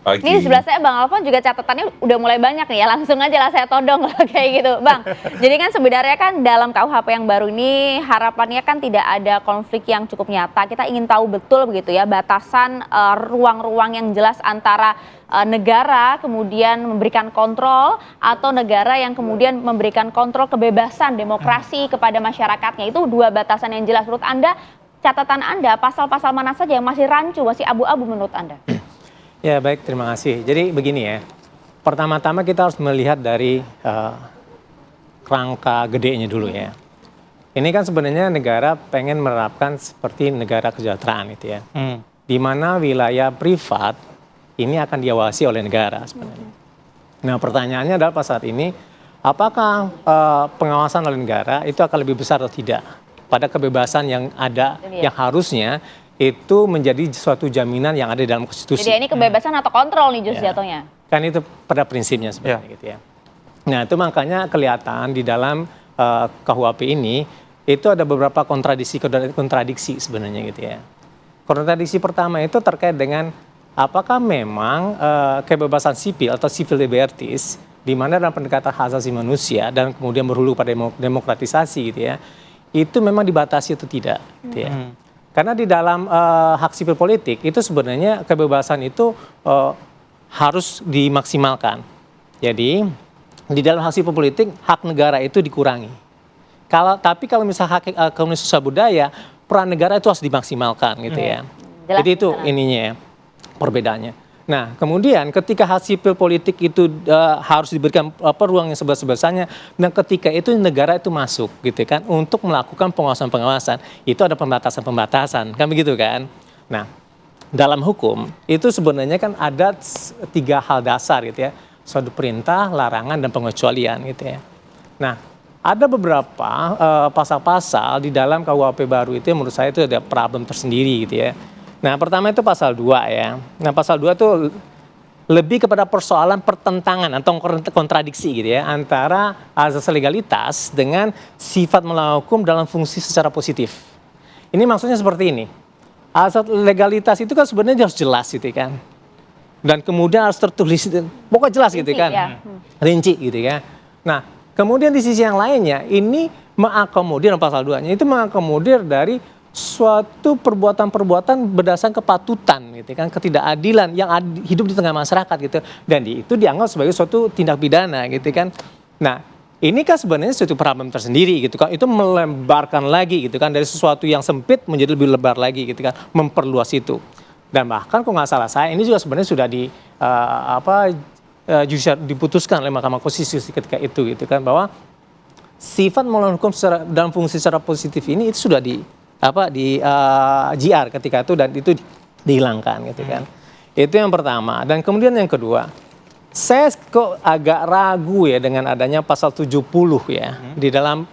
Pagi. Ini di sebelah saya Bang Alfon juga catatannya udah mulai banyak nih ya, langsung aja lah saya todong kayak gitu Bang. Jadi kan sebenarnya kan dalam KUHP yang baru ini harapannya kan tidak ada konflik yang cukup nyata. Kita ingin tahu betul begitu ya batasan ruang-ruang yang jelas antara negara kemudian memberikan kontrol atau negara yang kemudian memberikan kontrol kebebasan demokrasi kepada masyarakatnya. Itu dua batasan yang jelas. Menurut Anda, catatan Anda pasal-pasal mana saja yang masih rancu, masih abu-abu menurut Anda? Ya baik, terima kasih. Jadi begini ya, pertama-tama kita harus melihat dari kerangka gedenya dulu ya. Ini kan sebenarnya negara pengen menerapkan seperti negara kesejahteraan itu ya. Di mana wilayah privat ini akan diawasi oleh negara sebenarnya. Nah pertanyaannya adalah pada saat ini, apakah pengawasan oleh negara itu akan lebih besar atau tidak pada kebebasan yang ada, yang harusnya itu menjadi suatu jaminan yang ada di dalam konstitusi. Jadi ini kebebasan atau kontrol nih justru jatuhnya? Kan itu pada prinsipnya sebenarnya gitu ya. Nah itu makanya kelihatan di dalam KUHP ini itu ada beberapa kontradiksi sebenarnya gitu ya. Kontradiksi pertama itu terkait dengan apakah memang kebebasan sipil atau civil liberties di mana dalam pendekatan hak asasi manusia dan kemudian berhulu pada demokratisasi gitu ya, itu memang dibatasi atau tidak gitu ya. Karena di dalam hak sipil politik itu sebenarnya kebebasan itu harus dimaksimalkan. Jadi di dalam hak sipil politik hak negara itu dikurangi. Tapi kalau misalnya hak komunitas sosial budaya, peran negara itu harus dimaksimalkan gitu ya. Jadi itu ininya ya, perbedaannya. Nah kemudian ketika hak sipil politik itu harus diberikan ruang yang sebesar-besarnya, dan ketika itu negara itu masuk gitu kan untuk melakukan pengawasan-pengawasan, itu ada pembatasan-pembatasan kan begitu kan. Nah dalam hukum itu sebenarnya kan ada 3 hal dasar gitu ya, suatu perintah, larangan, dan pengecualian gitu ya. Nah ada beberapa pasal-pasal di dalam KUHP baru itu yang menurut saya itu ada problem tersendiri gitu ya. Nah pertama itu pasal 2 ya. Nah pasal 2 itu lebih kepada persoalan pertentangan atau kontradiksi gitu ya antara azas legalitas dengan sifat melawan hukum dalam fungsi secara positif. Ini maksudnya seperti ini. Azas legalitas itu kan sebenarnya harus jelas gitu kan. Dan kemudian harus tertulis, pokoknya jelas gitu kan. Rinci gitu ya. Nah kemudian di sisi yang lainnya ini mengakomodir pasal 2-nya itu mengakomodir dari suatu perbuatan-perbuatan berdasarkan kepatutan gitu kan, ketidakadilan yang hidup di tengah masyarakat gitu, dan itu dianggap sebagai suatu tindak pidana gitu kan. Nah, ini kan sebenarnya suatu problem tersendiri gitu kan, itu melebarkan lagi gitu kan, dari sesuatu yang sempit menjadi lebih lebar lagi gitu kan, memperluas itu. Dan bahkan kalau nggak salah saya, ini juga sebenarnya sudah diputuskan oleh Mahkamah Konstitusi ketika itu gitu kan, bahwa sifat melawan hukum dalam fungsi secara positif ini itu sudah di GR ketika itu, dan itu dihilangkan gitu kan. Itu yang pertama. Dan kemudian yang kedua, saya kok agak ragu ya dengan adanya pasal 70 ya di dalam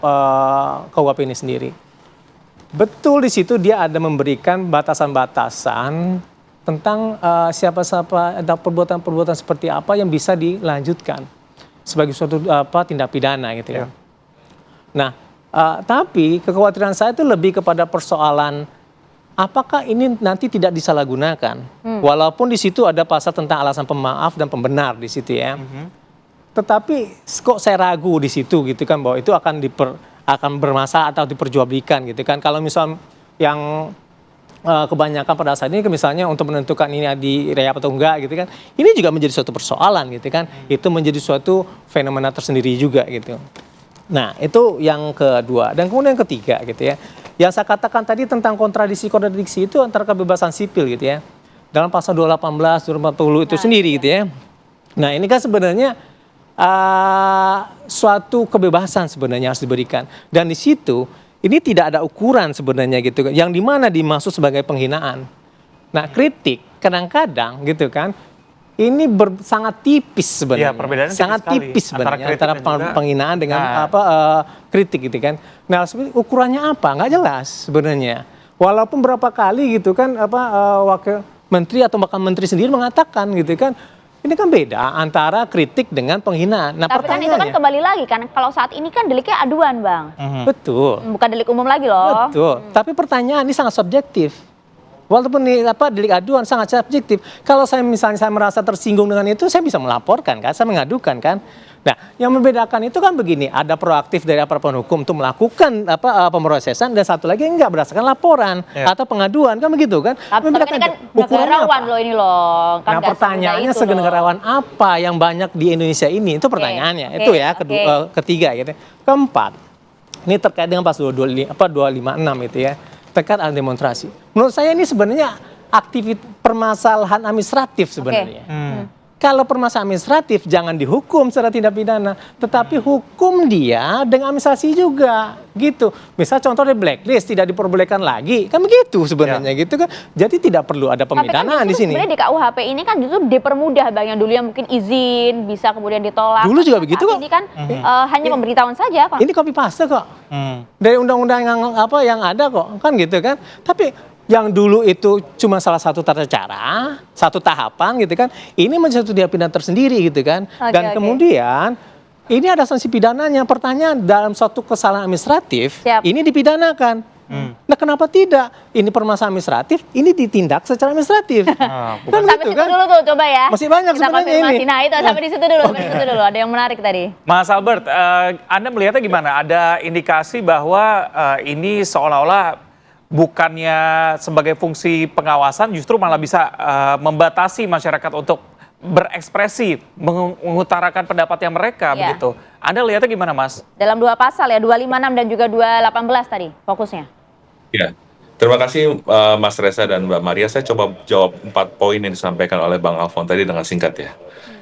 KUHP ini sendiri. Betul di situ dia ada memberikan batasan-batasan tentang siapa-siapa ada perbuatan-perbuatan seperti apa yang bisa dilanjutkan sebagai suatu tindak pidana gitu ya. Nah, tapi kekhawatiran saya itu lebih kepada persoalan apakah ini nanti tidak disalahgunakan, walaupun di situ ada pasal tentang alasan pemaaf dan pembenar di situ ya. Tetapi kok saya ragu di situ gitu kan, bahwa itu akan bermasalah atau diperjualbelikan gitu kan. Kalau misal yang kebanyakan pada saat ini misalnya untuk menentukan ini direhab atau enggak gitu kan, ini juga menjadi suatu persoalan gitu kan. Itu menjadi suatu fenomena tersendiri juga gitu. Nah, itu yang kedua. Dan kemudian yang ketiga gitu ya, yang saya katakan tadi tentang kontradiksi itu antara kebebasan sipil gitu ya, dalam pasal 218, 240 itu sendiri gitu ya. Nah, ini kan sebenarnya suatu kebebasan sebenarnya harus diberikan. Dan di situ ini tidak ada ukuran sebenarnya gitu, yang dimana dimaksud sebagai penghinaan. Nah, kritik kadang-kadang gitu kan, ini sangat tipis sebenarnya, sangat tipis sebenarnya antara penghinaan dengan kritik gitu kan. Nah, ukurannya apa? Nggak jelas sebenarnya. Walaupun berapa kali gitu kan wakil menteri atau bahkan menteri sendiri mengatakan gitu kan, ini kan beda antara kritik dengan penghinaan. Nah, tapi kan itu kan kembali lagi kan, kalau saat ini kan deliknya aduan, Bang. Betul. Bukan delik umum lagi loh. Betul. Tapi pertanyaan ini sangat subjektif. Walaupun delik aduan sangat subjektif. Kalau saya merasa tersinggung dengan itu, saya bisa melaporkan kan, saya mengadukan kan. Nah, yang membedakan itu kan begini, ada proaktif dari aparat hukum untuk melakukan pemrosesan, dan satu lagi enggak, berdasarkan laporan atau pengaduan kan begitu kan. Tapi ini kan negarawan loh ini loh. Kan nah, pertanyaannya segenegarawan apa yang banyak di Indonesia ini? Itu pertanyaannya. Itu ya ketiga gitu. Keempat, ini terkait dengan pasal 256 itu ya, terkait dengan demonstrasi. Menurut saya ini sebenarnya permasalahan administratif sebenarnya. Kalau permasalahan administratif jangan dihukum secara tindak pidana, tetapi hukum dia dengan administrasi juga gitu. Misal contoh dari blacklist tidak diperbolehkan lagi, kan begitu sebenarnya gitu kan. Jadi tidak perlu ada pemidanaan di sini. Sebenarnya di KUHP ini kan justru dipermudah, Bang, yang dulu yang mungkin izin bisa kemudian ditolak. Dulu juga begitu kok. Ini kan hanya pemberitahuan saja kok. Ini copy paste kok. Dari undang-undang yang ada kok, kan gitu kan. Tapi yang dulu itu cuma salah satu tata cara, satu tahapan gitu kan. Ini menjadi satu tindak pidana tersendiri gitu kan. Dan kemudian ini ada sanksi pidananya. Pertanyaan, dalam suatu kesalahan administratif ini dipidanakan. Nah, kenapa tidak? Ini permasalahan administratif, ini ditindak secara administratif. Kan sampai gitu situ kan? dulu tuh, coba ya. Masih banyak kita sebenarnya ini. Nah, itu sampai di situ dulu, Ada yang menarik tadi. Mas Albert, Anda melihatnya gimana? Ada indikasi bahwa ini seolah-olah bukannya sebagai fungsi pengawasan, justru malah bisa membatasi masyarakat untuk berekspresi, mengutarakan pendapatnya mereka begitu. Anda lihatnya gimana, Mas? Dalam dua pasal ya, 256 dan juga 218 tadi fokusnya. Ya, terima kasih Mas Reza dan Mbak Maria. Saya coba jawab 4 poin yang disampaikan oleh Bang Alfon tadi dengan singkat ya.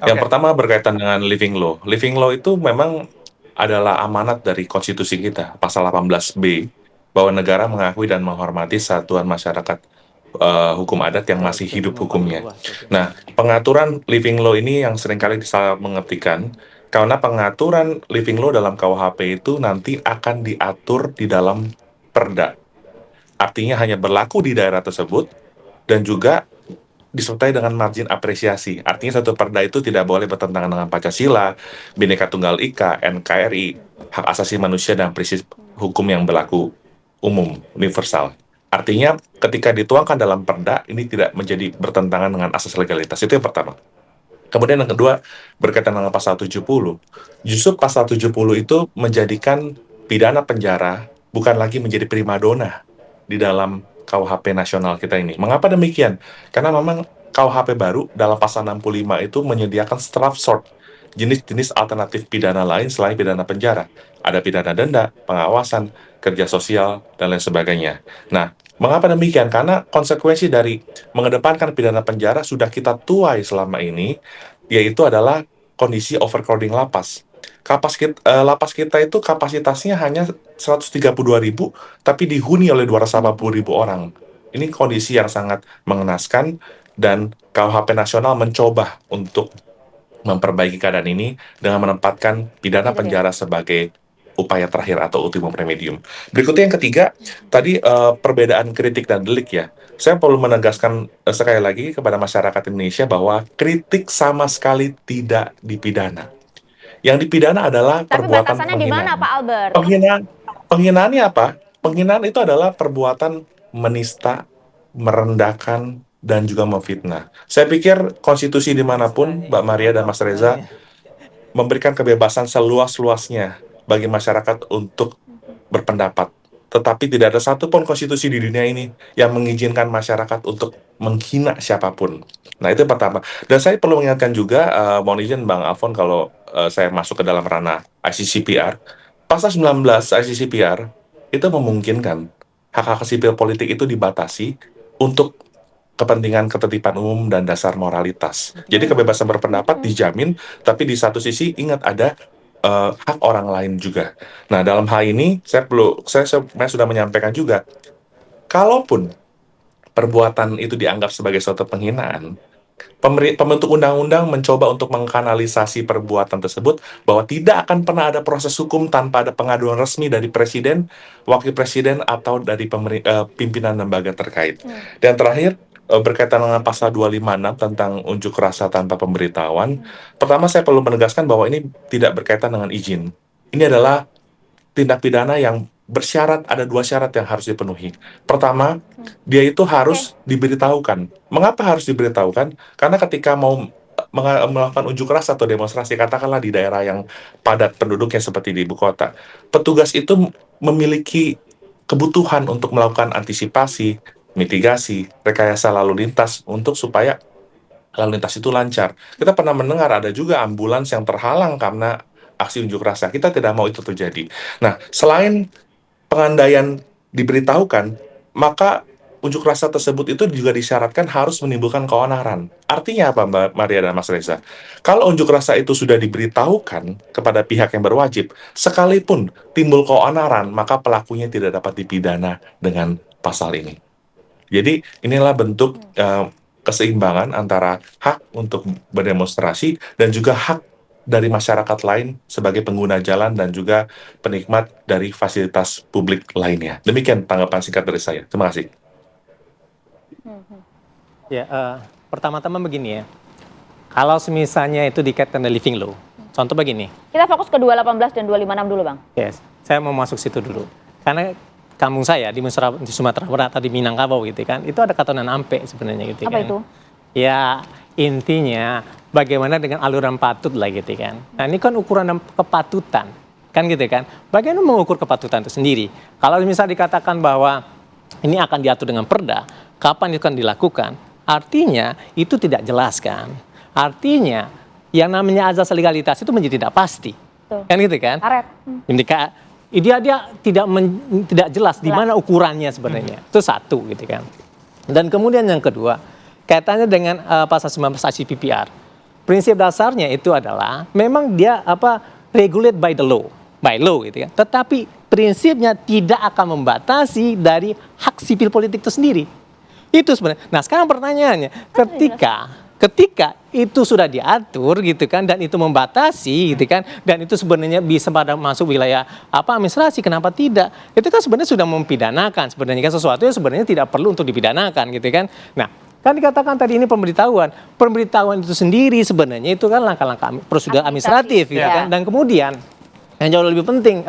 Yang pertama berkaitan dengan living law. Living law itu memang adalah amanat dari konstitusi kita, pasal 18B, bahwa negara mengakui dan menghormati satuan masyarakat hukum adat yang masih hidup hukumnya. Nah, pengaturan living law ini yang seringkali disalah mengertikan, karena pengaturan living law dalam KUHP itu nanti akan diatur di dalam perda. Artinya hanya berlaku di daerah tersebut dan juga disertai dengan margin apresiasi. Artinya satu perda itu tidak boleh bertentangan dengan Pancasila, Bhinneka Tunggal Ika, NKRI, hak asasi manusia dan prinsip hukum yang berlaku umum, universal. Artinya ketika dituangkan dalam perda, ini tidak menjadi bertentangan dengan asas legalitas. Itu yang pertama. Kemudian yang kedua, berkaitan dengan pasal 70. Justru pasal 70 itu menjadikan pidana penjara bukan lagi menjadi primadona di dalam KUHP nasional kita ini. Mengapa demikian? Karena memang KUHP baru dalam pasal 65 itu menyediakan draft sort jenis-jenis alternatif pidana lain selain pidana penjara. Ada pidana denda, pengawasan, kerja sosial, dan lain sebagainya. Nah, mengapa demikian? Karena konsekuensi dari mengedepankan pidana penjara sudah kita tuai selama ini, yaitu adalah kondisi overcrowding lapas. Lapas kita itu kapasitasnya hanya 132.000, tapi dihuni oleh 280.000 orang. Ini kondisi yang sangat mengenaskan, dan KUHP nasional mencoba untuk memperbaiki keadaan ini dengan menempatkan pidana penjara sebagai upaya terakhir atau ultimum remedium. Berikutnya yang ketiga, tadi perbedaan kritik dan delik ya. Saya perlu menegaskan sekali lagi kepada masyarakat Indonesia bahwa kritik sama sekali tidak dipidana. Yang dipidana adalah perbuatan batasannya di mana, Pak Albert? Penghinaannya apa? Penghinaan itu adalah perbuatan menista, merendahkan, dan juga memfitnah. Saya pikir konstitusi dimanapun, Mbak Maria dan Mas Reza, memberikan kebebasan seluas-luasnya bagi masyarakat untuk berpendapat. Tetapi tidak ada satupun konstitusi di dunia ini yang mengizinkan masyarakat untuk menghina siapapun. Nah, itu yang pertama. Dan saya perlu mengingatkan juga, mohon izin Bang Alfon kalau saya masuk ke dalam ranah ICCPR. Pasal 19 ICCPR itu memungkinkan hak-hak sipil politik itu dibatasi untuk kepentingan ketertiban umum dan dasar moralitas. Jadi kebebasan berpendapat dijamin, tapi di satu sisi ingat ada hak orang lain juga. Nah, dalam hal ini saya sudah menyampaikan juga, kalaupun perbuatan itu dianggap sebagai suatu penghinaan, pembentuk undang-undang mencoba untuk mengkanalisasi perbuatan tersebut bahwa tidak akan pernah ada proses hukum tanpa ada pengaduan resmi dari presiden, wakil presiden, atau dari pimpinan lembaga terkait. Dan terakhir, berkaitan dengan pasal 256 tentang unjuk rasa tanpa pemberitahuan, pertama saya perlu menegaskan bahwa ini tidak berkaitan dengan izin. Ini adalah tindak pidana yang bersyarat, ada 2 syarat yang harus dipenuhi. Pertama, dia itu harus diberitahukan. Mengapa harus diberitahukan? Karena ketika mau melakukan unjuk rasa atau demonstrasi, katakanlah di daerah yang padat penduduknya seperti di ibu kota, petugas itu memiliki kebutuhan untuk melakukan antisipasi, mitigasi, rekayasa lalu lintas untuk supaya lalu lintas itu lancar. Kita pernah mendengar ada juga ambulans yang terhalang karena aksi unjuk rasa. Kita tidak mau itu terjadi. Nah, selain pengandaian diberitahukan, maka unjuk rasa tersebut itu juga disyaratkan harus menimbulkan keonaran. Artinya apa, Mbak Maria dan Mas Reza? Kalau unjuk rasa itu sudah diberitahukan kepada pihak yang berwajib, sekalipun timbul keonaran, maka pelakunya tidak dapat dipidana dengan pasal ini. Jadi inilah bentuk keseimbangan antara hak untuk berdemonstrasi dan juga hak dari masyarakat lain sebagai pengguna jalan dan juga penikmat dari fasilitas publik lainnya. Demikian tanggapan singkat dari saya. Terima kasih. Ya, pertama-tama begini ya. Kalau misalnya itu dikaitkan dengan living law, contoh begini. Kita fokus ke 218 dan 256 dulu, Bang. Yes, saya mau masuk situ dulu. Karena kampung saya di Sumatera Barat atau di Minangkabau gitu kan, itu ada katanan ampe sebenarnya gitu kan. Apa itu? Ya, intinya bagaimana dengan aluran patut lah gitu kan. Nah, ini kan ukuran kepatutan, kan gitu kan. Bagaimana mengukur kepatutan itu sendiri? Kalau misalnya dikatakan bahwa ini akan diatur dengan perda, kapan itu akan dilakukan? Artinya itu tidak jelas kan. Artinya yang namanya azas legalitas itu menjadi tidak pasti. Betul. Kan gitu kan? Karet. Dia tidak jelas di mana ukurannya sebenarnya. Itu satu gitu kan. Dan kemudian yang kedua, kaitannya dengan pasal 19 ICCPR. Prinsip dasarnya itu adalah memang dia regulate by the law, by law gitu kan. Tetapi prinsipnya tidak akan membatasi dari hak sipil politik itu sendiri. Itu sebenarnya. Nah, sekarang pertanyaannya, ketika itu sudah diatur gitu kan, dan itu membatasi gitu kan, dan itu sebenarnya bisa pada masuk wilayah administrasi, kenapa tidak? Itu kan sebenarnya sudah mempidanakan sebenarnya kan, sesuatu yang sebenarnya tidak perlu untuk dipidanakan gitu kan. Nah, kan dikatakan tadi ini pemberitahuan itu sendiri sebenarnya itu kan langkah-langkah prosedur administratif gitu kan. Dan kemudian yang jauh lebih penting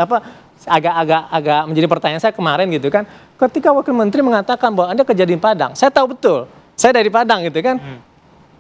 agak menjadi pertanyaan saya kemarin gitu kan, ketika wakil menteri mengatakan bahwa Anda kerja di Padang, saya tahu betul, saya dari Padang gitu kan.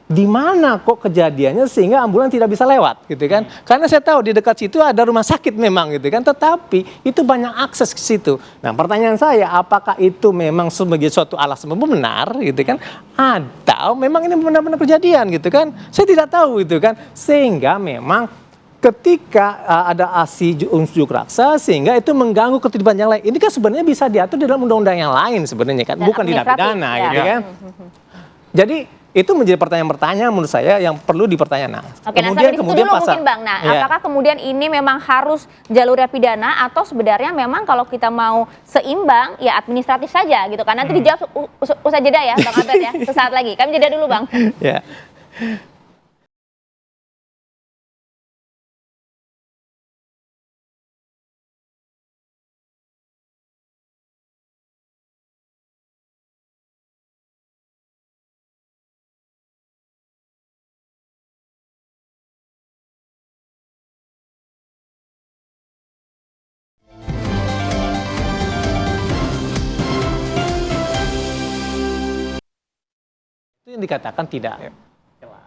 di mana kok kejadiannya sehingga ambulans tidak bisa lewat gitu kan. Karena saya tahu di dekat situ ada rumah sakit memang gitu kan, tetapi itu banyak akses ke situ. Nah, pertanyaan saya, apakah itu memang sebagai suatu alasan benar gitu kan, atau memang ini benar-benar kejadian gitu kan? Saya tidak tahu gitu kan. Sehingga memang ketika ada aksi unjuk rasa sehingga itu mengganggu ketertiban yang lain. Ini kan sebenarnya bisa diatur di dalam undang-undang yang lain sebenarnya kan, bukan di pidana gitu kan. Jadi itu menjadi pertanyaan-pertanyaan menurut saya yang perlu dipertanyakan. Oke, kemudian dulu mungkin Bang. Nah, apakah kemudian ini memang harus jalurnya pidana atau sebenarnya memang kalau kita mau seimbang ya administratif saja gitu kan? Nanti dijawab usai jeda ya Bang Albert ya, sesaat lagi. Kami jeda dulu Bang. Ya. Itu yang dikatakan tidak jelas.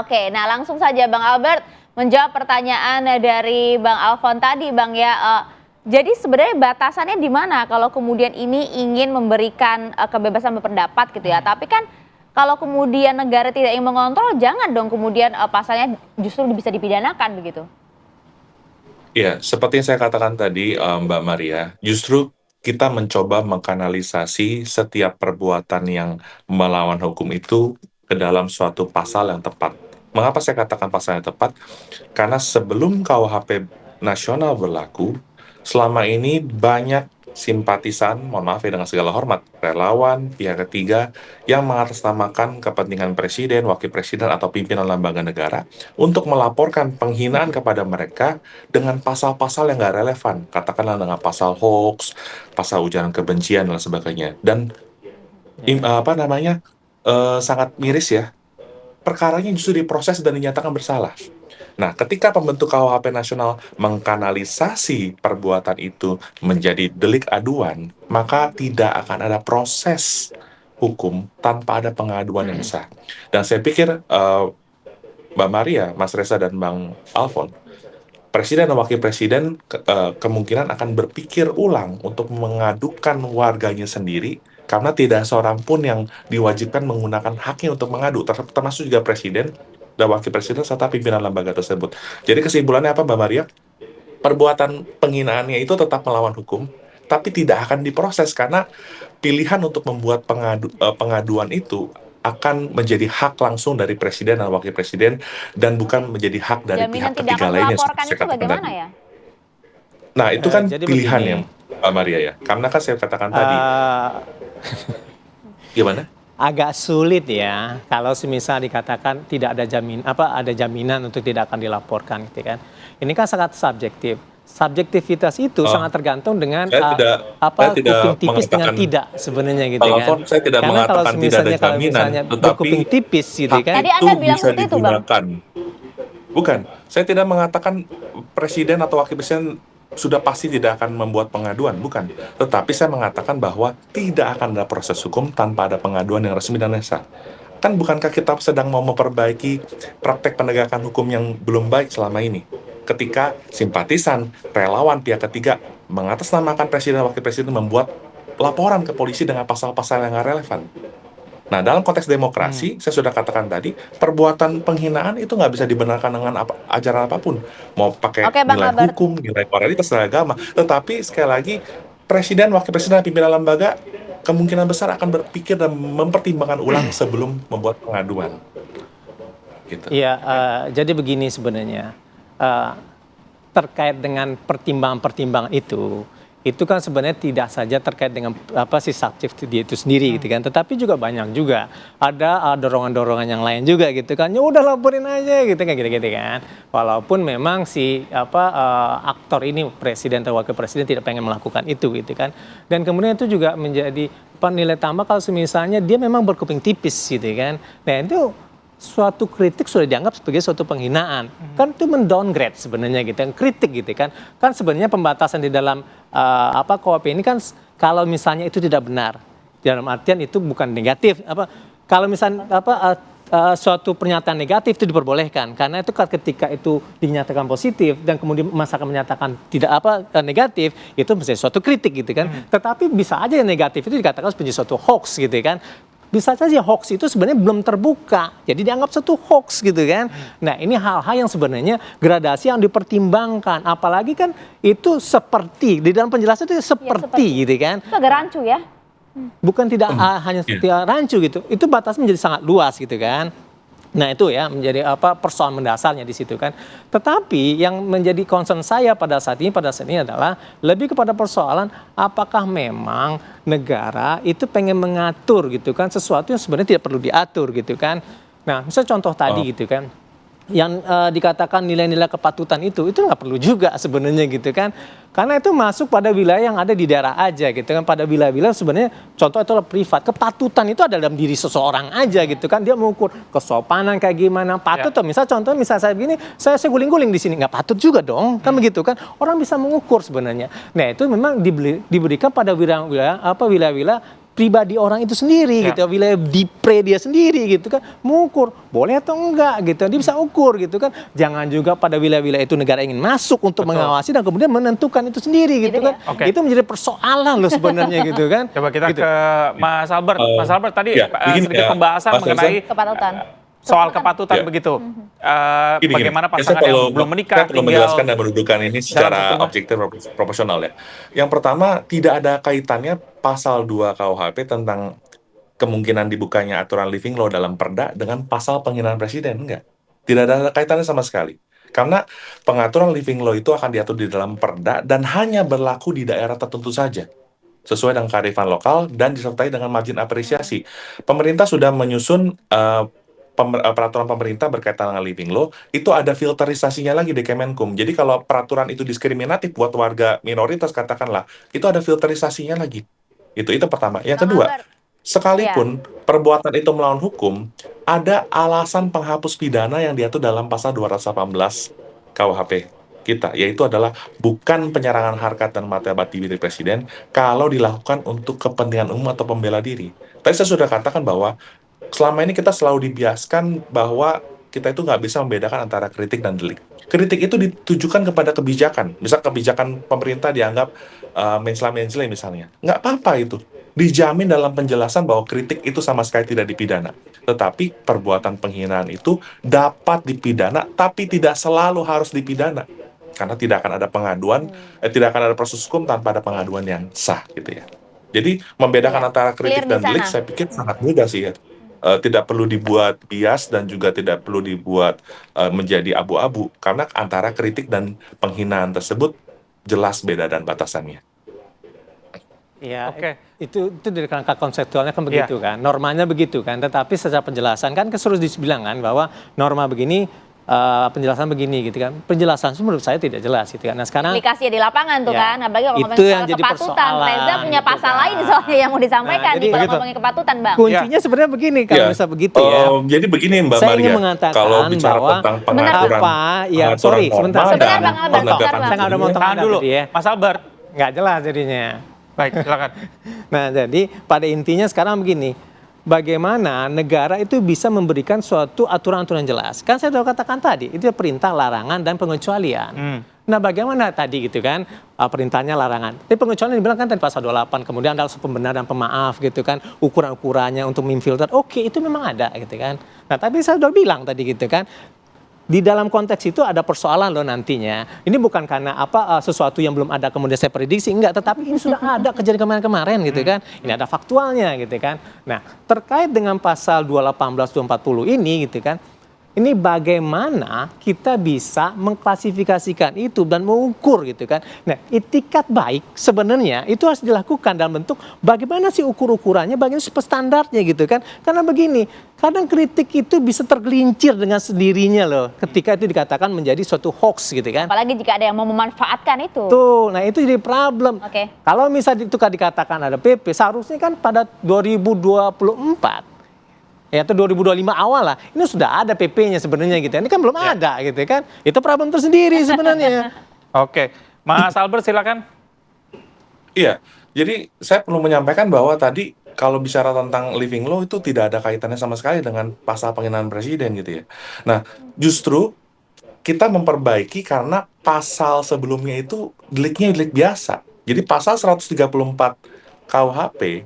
Oke, nah langsung saja Bang Albert menjawab pertanyaan dari Bang Alfon tadi Bang ya. Jadi sebenarnya batasannya di mana kalau kemudian ini ingin memberikan kebebasan berpendapat gitu ya. Tapi kan kalau kemudian negara tidak ingin mengontrol, jangan dong kemudian pasalnya justru bisa dipidanakan begitu. Ya, seperti yang saya katakan tadi, Mbak Maria, justru kita mencoba mengkanalisasi setiap perbuatan yang melawan hukum itu ke dalam suatu pasal yang tepat. Mengapa saya katakan pasal yang tepat? Karena sebelum KUHP nasional berlaku, selama ini banyak simpatisan, mohon maaf ya dengan segala hormat, relawan, pihak ketiga yang mengatasnamakan kepentingan presiden, wakil presiden, atau pimpinan lembaga negara untuk melaporkan penghinaan kepada mereka dengan pasal-pasal yang nggak relevan. Katakanlah dengan pasal hoax, pasal ujaran kebencian, dan sebagainya. Dan sangat miris ya, perkaranya justru diproses dan dinyatakan bersalah. Nah, ketika pembentuk KUHP nasional mengkanalisasi perbuatan itu menjadi delik aduan, maka tidak akan ada proses hukum tanpa ada pengaduan yang sah. Dan saya pikir Mbak Maria, Mas Reza, dan Bang Alfon, Presiden dan Wakil Presiden kemungkinan akan berpikir ulang untuk mengadukan warganya sendiri, karena tidak seorang pun yang diwajibkan menggunakan haknya untuk mengadu, termasuk juga Presiden dan Wakil Presiden serta pimpinan lembaga tersebut. Jadi kesimpulannya apa Mbak Maria? Perbuatan penghinaannya itu tetap melawan hukum, tapi tidak akan diproses karena pilihan untuk membuat pengaduan itu akan menjadi hak langsung dari Presiden dan Wakil Presiden dan bukan menjadi hak dari pihak ketiga lainnya. Itu bagaimana ya? Nah, itu kan pilihan ya Mbak Maria ya. Karena kan saya katakan tadi. Gimana? Agak sulit ya kalau semisal dikatakan tidak ada jaminan untuk tidak akan dilaporkan gitu kan. Ini kan sangat subjektif. Subjektivitas itu sangat tergantung dengan kuping tipis dengan tidak sebenarnya gitu kan. Saya tidak karena mengatakan kalau misalnya, tidak ada jaminan, tetapi kuping tipis gitu kan. Tadi Anda bilang seperti itu, Bang. Bukan, saya tidak mengatakan presiden atau wakil presiden sudah pasti tidak akan membuat pengaduan, bukan. Tetapi saya mengatakan bahwa tidak akan ada proses hukum tanpa ada pengaduan yang resmi dan sah. Kan bukankah kita sedang mau memperbaiki praktek penegakan hukum yang belum baik selama ini? Ketika simpatisan, relawan, pihak ketiga mengatasnamakan presiden dan wakil presiden membuat laporan ke polisi dengan pasal-pasal yang nggak relevan. Nah, dalam konteks demokrasi, saya sudah katakan tadi, perbuatan penghinaan itu nggak bisa dibenarkan dengan ajaran apapun. Mau pakai nilai hukum, nilai moralitas, nilai agama. Tetapi, sekali lagi, presiden, wakil presiden, dan pimpinan lembaga kemungkinan besar akan berpikir dan mempertimbangkan ulang sebelum membuat pengaduan. Gitu. Iya, jadi begini sebenarnya. Terkait dengan pertimbangan-pertimbangan itu kan sebenarnya tidak saja terkait dengan si subjektif dia itu sendiri gitu kan, tetapi juga banyak juga ada dorongan-dorongan yang lain juga gitu kan. Ya udah laporin aja gitu kan, gitu kan. Walaupun memang si aktor ini presiden atau wakil presiden tidak pengen melakukan itu gitu kan. Dan kemudian itu juga menjadi nilai tambah kalau misalnya dia memang berkuping tipis gitu kan. Nah, itu suatu kritik sudah dianggap sebagai suatu penghinaan. Kan itu mendowngrade sebenarnya gitu, kritik gitu kan. Kan sebenarnya pembatasan di dalam KUHP ini kan kalau misalnya itu tidak benar. Dalam artian itu bukan negatif. Kalau misalnya suatu pernyataan negatif itu diperbolehkan, karena itu ketika itu dinyatakan positif dan kemudian masyarakat menyatakan tidak negatif, itu menjadi suatu kritik gitu kan. Tetapi bisa aja yang negatif itu dikatakan sebagai suatu hoax gitu kan. Bisa saja hoax itu sebenarnya belum terbuka, jadi dianggap satu hoax gitu kan. Nah, ini hal-hal yang sebenarnya gradasi yang dipertimbangkan, apalagi kan itu seperti di dalam penjelasan itu seperti gitu kan. Itu agak rancu ya. Bukan tidak hanya tidak rancu gitu, itu batasnya menjadi sangat luas gitu kan. Nah itu ya menjadi persoalan mendasarnya di situ kan. Tetapi yang menjadi concern saya pada saat ini adalah lebih kepada persoalan apakah memang negara itu pengen mengatur gitu kan sesuatu yang sebenarnya tidak perlu diatur gitu kan. Nah misalnya contoh tadi gitu kan, yang dikatakan nilai-nilai kepatutan itu nggak perlu juga sebenarnya gitu kan. Karena itu masuk pada wilayah yang ada di daerah aja gitu kan. Pada wilayah-wilayah sebenarnya contoh itu adalah privat. Kepatutan itu ada dalam diri seseorang aja gitu kan. Dia mengukur kesopanan kayak gimana, patut tuh. Misal saya begini, saya guling-guling di sini, nggak patut juga dong, kan begitu kan. Orang bisa mengukur sebenarnya. Nah itu memang diberikan pada wilayah-wilayah pribadi orang itu sendiri gitu, wilayah dipre dia sendiri gitu kan, mengukur boleh atau enggak gitu, dia bisa ukur gitu kan. Jangan juga pada wilayah-wilayah itu negara ingin masuk untuk mengawasi dan kemudian menentukan itu sendiri gitu kan. Itu menjadi persoalan loh sebenarnya gitu kan. Coba kita ke Mas Albert. Mas Albert tadi sedikit pembahasan Mas mengenai Kepatutan. soal kepatutan begitu. Bagaimana pasangan yang belum menikah perlu menjelaskan dan mendudukan ini secara objektif proporsional ya. Yang pertama, tidak ada kaitannya pasal 2 KUHP tentang kemungkinan dibukanya aturan living law dalam perda dengan pasal penghinaan presiden, enggak. Tidak ada kaitannya sama sekali. Karena pengaturan living law itu akan diatur di dalam perda dan hanya berlaku di daerah tertentu saja, sesuai dengan kearifan lokal dan disertai dengan margin apresiasi. Pemerintah sudah menyusun peraturan pemerintah berkaitan dengan living law, itu ada filterisasinya lagi di Kemenkum. Jadi kalau peraturan itu diskriminatif buat warga minoritas katakanlah, itu ada filterisasinya lagi. Itu pertama. Yang kedua, sekalipun perbuatan itu melawan hukum, ada alasan penghapus pidana yang diatur dalam pasal 218 KUHP kita, yaitu adalah bukan penyerangan harkat dan martabat diri presiden kalau dilakukan untuk kepentingan umum atau pembela diri. Tadi saya sudah katakan bahwa selama ini kita selalu dibiaskan bahwa kita itu nggak bisa membedakan antara kritik dan delik. Kritik itu ditujukan kepada kebijakan. Misal kebijakan pemerintah dianggap mencela-mencela misalnya. Nggak apa-apa itu. Dijamin dalam penjelasan bahwa kritik itu sama sekali tidak dipidana. Tetapi perbuatan penghinaan itu dapat dipidana, tapi tidak selalu harus dipidana. Karena tidak akan ada pengaduan, tidak akan ada proses hukum tanpa ada pengaduan yang sah gitu ya. Jadi membedakan antara kritik dan delik saya pikir sangat mudah sih ya. Tidak perlu dibuat bias dan juga tidak perlu dibuat menjadi abu-abu karena antara kritik dan penghinaan tersebut jelas beda dan batasannya. Ya, itu dari kerangka konseptualnya kan begitu kan, normanya begitu kan, tetapi secara penjelasan kan harus dibilang kan bahwa norma begini, penjelasan begini gitu kan, penjelasan itu menurut saya tidak jelas gitu kan. Nah sekarang aplikasi di lapangan tuh kan, apalagi kalau ngomongin itu yang soal jadi kepatutan, Reza punya pasal lain soalnya yang mau disampaikan nih kalau ngomongin kepatutan Bang. Kuncinya sebenarnya begini kalau bisa begitu ya. Jadi begini Mbak saya Maria, ingin mengatakan kalau bicara bahwa tentang pengaturan, sebentar Bang Albert, saya nggak ada mau tahan dulu ya. Mas Albert, nggak jelas jadinya. Baik, silakan. Nah, jadi pada intinya sekarang begini, bagaimana negara itu bisa memberikan suatu aturan-aturan jelas. Kan saya sudah katakan tadi, itu perintah, larangan, dan pengecualian. Nah, bagaimana tadi gitu kan, perintahnya larangan. Tapi pengecualian dibilang kan tadi pasal 28, kemudian ada pembenar dan pemaaf gitu kan, ukuran-ukurannya untuk memfilter, oke, itu memang ada gitu kan. Nah, tapi saya sudah bilang tadi gitu kan, di dalam konteks itu ada persoalan loh nantinya. Ini bukan karena sesuatu yang belum ada kemudian saya prediksi, enggak. Tetapi ini sudah ada kejadian kemarin-kemarin gitu kan. Ini ada faktualnya gitu kan. Nah terkait dengan pasal 218, 240 ini gitu kan. Ini bagaimana kita bisa mengklasifikasikan itu dan mengukur gitu kan. Nah itikat baik sebenarnya itu harus dilakukan dalam bentuk bagaimana sih ukur-ukurannya, bagaimana standarnya gitu kan. Karena begini, kadang kritik itu bisa tergelincir dengan sendirinya loh ketika itu dikatakan menjadi suatu hoax gitu kan. Apalagi jika ada yang mau memanfaatkan itu. Tuh, nah itu jadi problem. Kalau misalnya itu dikatakan ada PP, seharusnya kan pada 2024 ya atau 2025 awal lah, ini sudah ada PP-nya sebenarnya gitu. Ini kan belum ada gitu kan. Itu problem tersendiri sebenarnya. Oke, Mas Albert silakan. Iya, jadi saya perlu menyampaikan bahwa tadi kalau bicara tentang living law itu tidak ada kaitannya sama sekali dengan pasal penghinaan presiden gitu ya. Nah, justru kita memperbaiki karena pasal sebelumnya itu deliknya delik biasa. Jadi pasal 134 KUHP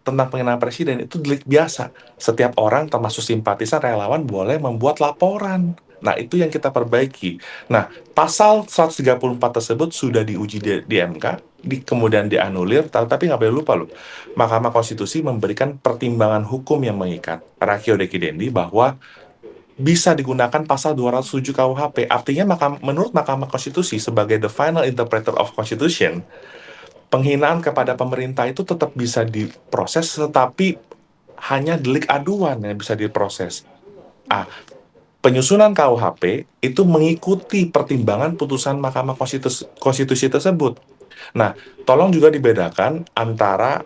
tentang penghinaan presiden itu delik biasa. Setiap orang termasuk simpatisan relawan boleh membuat laporan. Nah, itu yang kita perbaiki. Nah, pasal 134 tersebut sudah diuji di MK, kemudian dianulir, tapi nggak boleh lupa loh, Mahkamah Konstitusi memberikan pertimbangan hukum yang mengikat, ratio decidendi, bahwa bisa digunakan pasal 207 KUHP. Artinya menurut Mahkamah Konstitusi sebagai the final interpreter of Constitution, penghinaan kepada pemerintah itu tetap bisa diproses, tetapi hanya delik aduan yang bisa diproses. Penyusunan KUHP itu mengikuti pertimbangan putusan Mahkamah Konstitusi tersebut. Nah, tolong juga dibedakan antara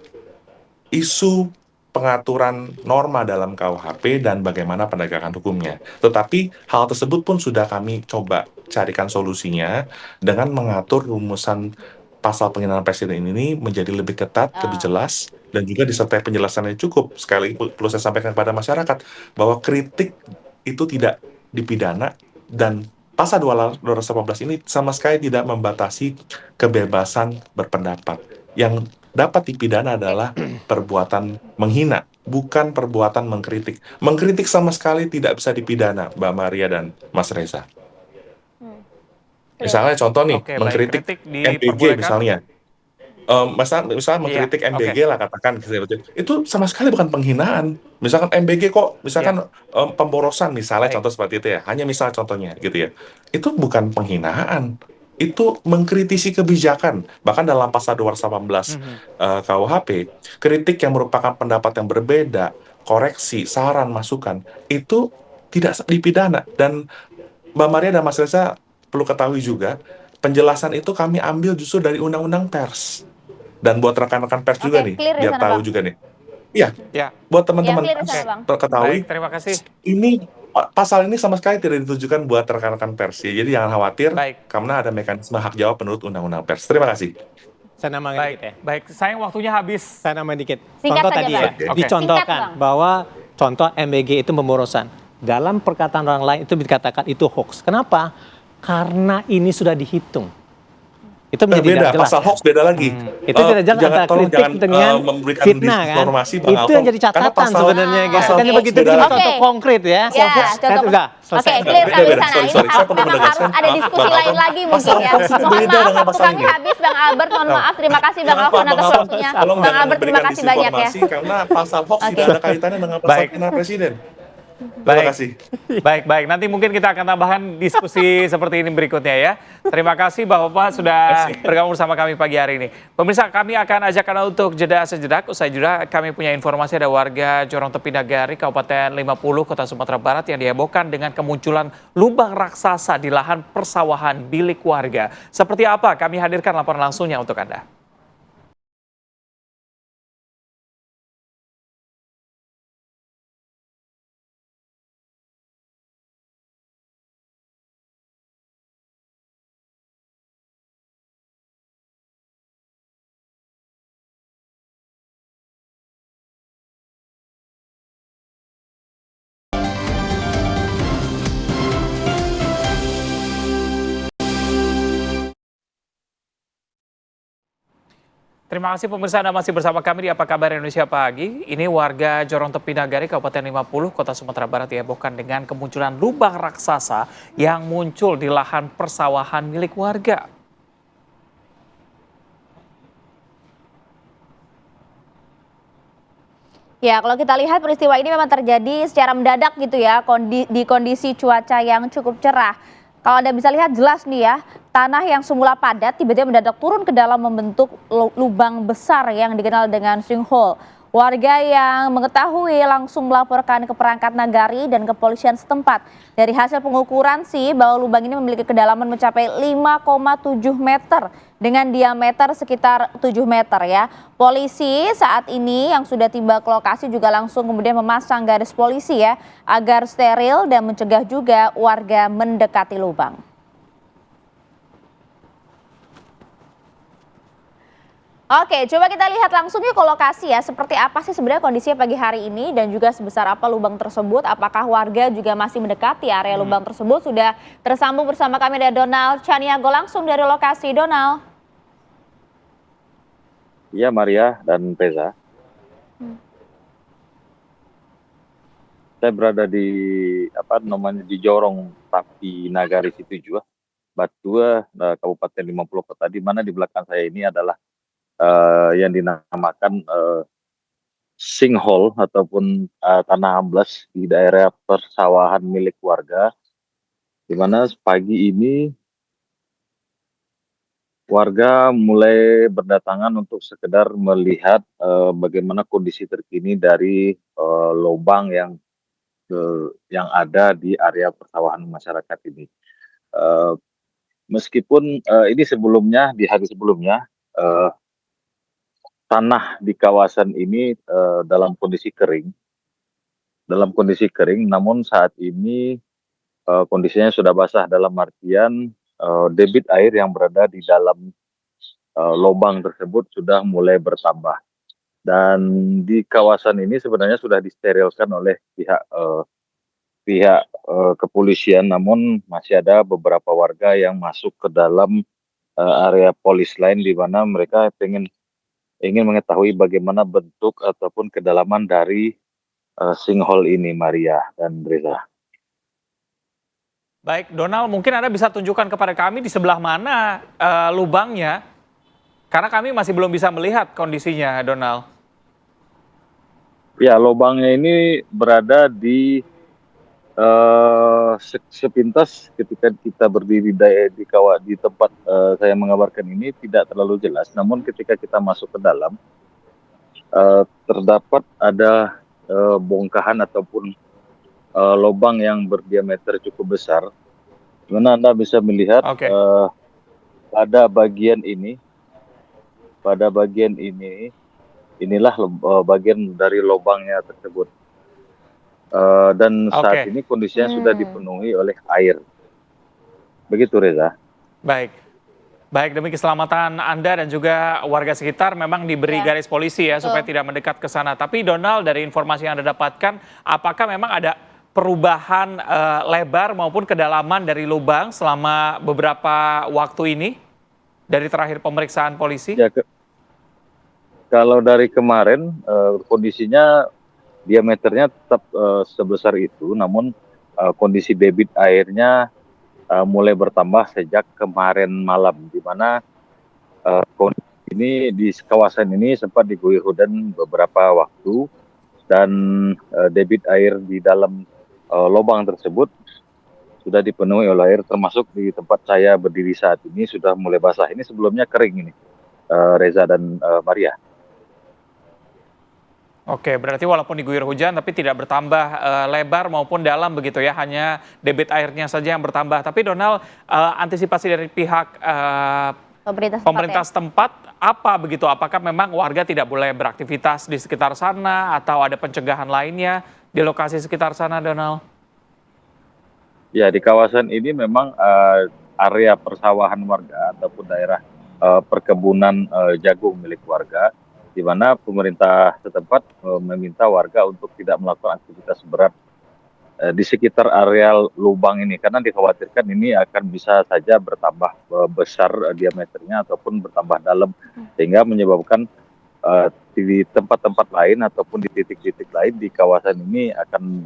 isu pengaturan norma dalam KUHP dan bagaimana penegakan hukumnya. Tetapi hal tersebut pun sudah kami coba carikan solusinya dengan mengatur rumusan pasal penghinaan presiden ini menjadi lebih ketat, lebih jelas, dan juga disertai penjelasan yang cukup. Sekali perlu saya sampaikan kepada masyarakat bahwa kritik itu tidak dipidana, dan pasal 218 ini sama sekali tidak membatasi kebebasan berpendapat. Yang dapat dipidana adalah perbuatan menghina, bukan perbuatan mengkritik. Mengkritik sama sekali tidak bisa dipidana, Mbak Maria dan Mas Reza. Misalnya contoh nih, mengkritik MBG misalnya. Misalnya mengkritik MBG lah katakan, itu sama sekali bukan penghinaan. Misalkan MBG kok, misalkan pemborosan misalnya, contoh seperti itu ya, hanya misal contohnya gitu ya. Itu bukan penghinaan, itu mengkritisi kebijakan. Bahkan dalam pasal 218 KUHP, kritik yang merupakan pendapat yang berbeda, koreksi, saran, masukan, itu tidak dipidana. Dan Mbak Maria dan Mas Reza perlu ketahui juga, penjelasan itu kami ambil justru dari Undang-Undang Pers. Dan buat rekan-rekan pers juga nih, biar tahu juga nih. Iya, buat teman-teman ketahui, terima kasih. Ini pasal ini sama sekali tidak ditujukan buat rekan-rekan pers. Jadi jangan khawatir, karena ada mekanisme hak jawab menurut Undang-Undang Pers. Terima kasih. Saya nambahin dikit ya. Baik, sayang waktunya habis. Saya nambahin dikit. Singkat Contoh saja, tadi Bang. ya, dicontohkan bahwa contoh MBG itu pemborosan. Dalam perkataan orang lain itu dikatakan itu hoax. Kenapa? Karena ini sudah dihitung. Itu menjadi beda, jelas. pasal hoax beda lagi. Itu beda jelas antara kritik dengan memberikan fitnah kan. informasi Bang Itu Alfon. yang jadi catatan sebenarnya guys. pasal Makanya hoax begitu beda kita lagi. contoh konkret ya. Udah, selesai. clear sampai Beda, sana. sorry, Ini saya perlu memang harus menegaskan. ada diskusi Bang lain Alfon, lagi mungkin pasal ya. hoax itu Mohon beda maaf, dengan waktu pasal kami ini. habis, Bang Albert. Mohon maaf, terima kasih Bang Maaf, Alfon atas Bang Alfon, waktunya. tolong Bang jangan Albert, terima memberikan kasih banyak ya. disinformasi karena pasal hoax tidak ada kaitannya dengan pasal penghinaan presiden. Terima kasih. Baik. Nanti mungkin kita akan tambahkan diskusi seperti ini berikutnya ya. Terima kasih Bapak sudah bergabung bersama kami pagi hari ini. Pemirsa, kami akan ajak Anda untuk jeda sejenak. Usai jeda, kami punya informasi ada warga Jorong Tepi Nagari, Kabupaten 50, Kota Sumatera Barat yang dihebohkan dengan kemunculan lubang raksasa di lahan persawahan milik warga. Seperti apa? Kami hadirkan laporan langsungnya untuk Anda. Terima kasih pemirsa, Anda masih bersama kami di Apa Kabar Indonesia Pagi. Ini warga Jorong Tepi Nagari, Kabupaten 50, Kota Sumatera Barat dihebohkan dengan kemunculan lubang raksasa yang muncul di lahan persawahan milik warga. Ya, kalau kita lihat peristiwa ini memang terjadi secara mendadak gitu ya, di kondisi cuaca yang cukup cerah. Kalau Anda bisa lihat jelas nih ya, tanah yang semula padat tiba-tiba mendadak turun ke dalam membentuk lubang besar yang dikenal dengan sinkhole. Warga yang mengetahui langsung melaporkan ke perangkat nagari dan kepolisian setempat. Dari hasil pengukuran sih bahwa lubang ini memiliki kedalaman mencapai 5,7 meter dengan diameter sekitar 7 meter ya. Polisi saat ini yang sudah tiba ke lokasi juga langsung kemudian memasang garis polisi ya agar steril dan mencegah juga warga mendekati lubang. Oke, coba kita lihat langsung yuk ke lokasi ya. Seperti apa sih sebenarnya kondisinya pagi hari ini dan juga sebesar apa lubang tersebut? Apakah warga juga masih mendekati area lubang tersebut? Sudah tersambung bersama kami ada Donald Chaniago langsung dari lokasi. Donald. Iya, Maria dan Reza. Saya berada di di Jorong Tapi Nagari Situjua, Batua, Kabupaten 50 Kota, di mana di belakang saya ini adalah yang dinamakan sinkhole ataupun tanah amblas di daerah persawahan milik warga, di mana pagi ini warga mulai berdatangan untuk sekedar melihat bagaimana kondisi terkini dari lubang yang ada di area persawahan masyarakat ini. Meskipun ini sebelumnya, di hari sebelumnya, tanah di kawasan ini dalam kondisi kering, namun saat ini kondisinya sudah basah, dalam artian debit air yang berada di dalam lubang tersebut sudah mulai bertambah. Dan di kawasan ini sebenarnya sudah disterilkan oleh pihak kepolisian, namun masih ada beberapa warga yang masuk ke dalam area polis lain, di mana mereka ingin mengetahui bagaimana bentuk ataupun kedalaman dari sinkhole ini, Maria dan Reza. Baik, Donald, mungkin Anda bisa tunjukkan kepada kami di sebelah mana lubangnya, karena kami masih belum bisa melihat kondisinya, Donald. Ya, lubangnya ini berada di sepintas ketika kita berdiri di tempat saya mengabarkan ini tidak terlalu jelas, namun ketika kita masuk ke dalam terdapat ada bongkahan ataupun lubang yang berdiameter cukup besar, di mana Anda bisa melihat pada bagian ini, inilah bagian dari lubangnya tersebut. Dan saat ini kondisinya sudah dipenuhi oleh air. Begitu, Reza. Baik. Baik, demi keselamatan Anda dan juga warga sekitar memang diberi garis polisi ya supaya tidak mendekat ke sana. Tapi Donald, dari informasi yang Anda dapatkan, apakah memang ada perubahan lebar maupun kedalaman dari lubang selama beberapa waktu ini dari terakhir pemeriksaan polisi? Ya, kalau dari kemarin kondisinya diameternya tetap sebesar itu, namun kondisi debit airnya mulai bertambah sejak kemarin malam, di mana kondisi ini di kawasan ini sempat diguyur hujan beberapa waktu, dan debit air di dalam lubang tersebut sudah dipenuhi oleh air, termasuk di tempat saya berdiri saat ini sudah mulai basah. Ini sebelumnya kering ini, Reza dan Maria. Oke, berarti walaupun diguyur hujan tapi tidak bertambah lebar maupun dalam begitu ya, hanya debit airnya saja yang bertambah. Tapi Donald, antisipasi dari pihak pemerintah setempat apa begitu? Apakah memang warga tidak boleh beraktivitas di sekitar sana atau ada pencegahan lainnya di lokasi sekitar sana, Donald? Ya, di kawasan ini memang area persawahan warga ataupun daerah perkebunan jagung milik warga, di mana pemerintah setempat meminta warga untuk tidak melakukan aktivitas berat di sekitar area lubang ini, karena dikhawatirkan ini akan bisa saja bertambah besar diameternya ataupun bertambah dalam, sehingga menyebabkan di tempat-tempat lain ataupun di titik-titik lain di kawasan ini akan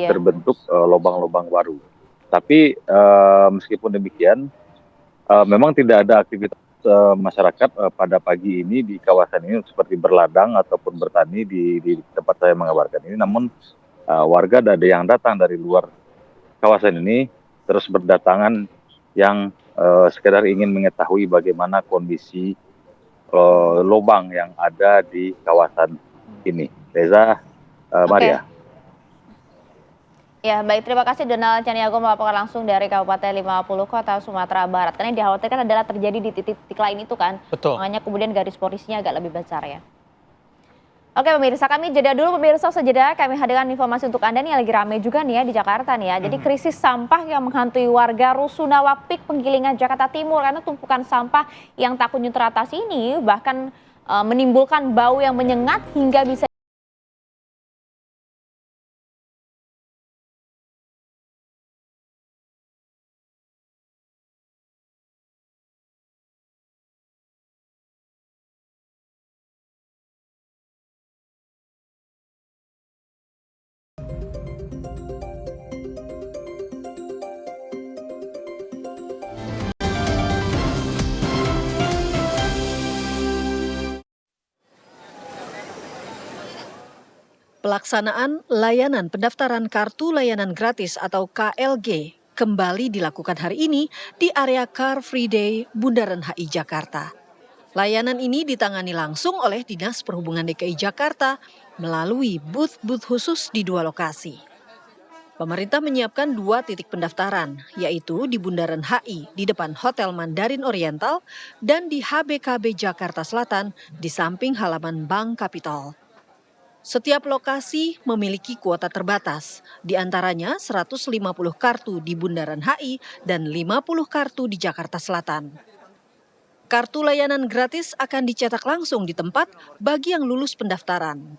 terbentuk lubang-lubang baru. Tapi meskipun demikian, memang tidak ada aktivitas masyarakat pada pagi ini di kawasan ini seperti berladang ataupun bertani di tempat saya mengabarkan ini. Namun warga ada yang datang dari luar kawasan ini terus berdatangan yang sekedar ingin mengetahui bagaimana kondisi lubang yang ada di kawasan ini. Reza, Maria. Ya, baik, terima kasih Donald Chaniago melaporkan langsung dari Kabupaten 50 Kota Sumatera Barat. Karena yang dikhawatirkan adalah terjadi di titik-titik lain itu kan. Betul. Makanya kemudian garis polisinya agak lebih besar ya. Oke pemirsa, kami jeda dulu pemirsa, sejeda kami hadirkan informasi untuk Anda nih yang lagi rame juga nih ya di Jakarta nih ya. Jadi krisis sampah yang menghantui warga Rusunawa Peak Penggilingan Jakarta Timur karena tumpukan sampah yang tak kunjung teratasi ini bahkan menimbulkan bau yang menyengat hingga bisa Pelaksanaan layanan pendaftaran kartu layanan gratis atau KLG kembali dilakukan hari ini di area Car Free Day Bundaran HI Jakarta. Layanan ini ditangani langsung oleh Dinas Perhubungan DKI Jakarta melalui booth-booth khusus di 2 lokasi. Pemerintah menyiapkan 2 titik pendaftaran, yaitu di Bundaran HI di depan Hotel Mandarin Oriental dan di HBKB Jakarta Selatan di samping halaman Bank Kapitol. Setiap lokasi memiliki kuota terbatas, di antaranya 150 kartu di Bundaran HI dan 50 kartu di Jakarta Selatan. Kartu layanan gratis akan dicetak langsung di tempat bagi yang lulus pendaftaran.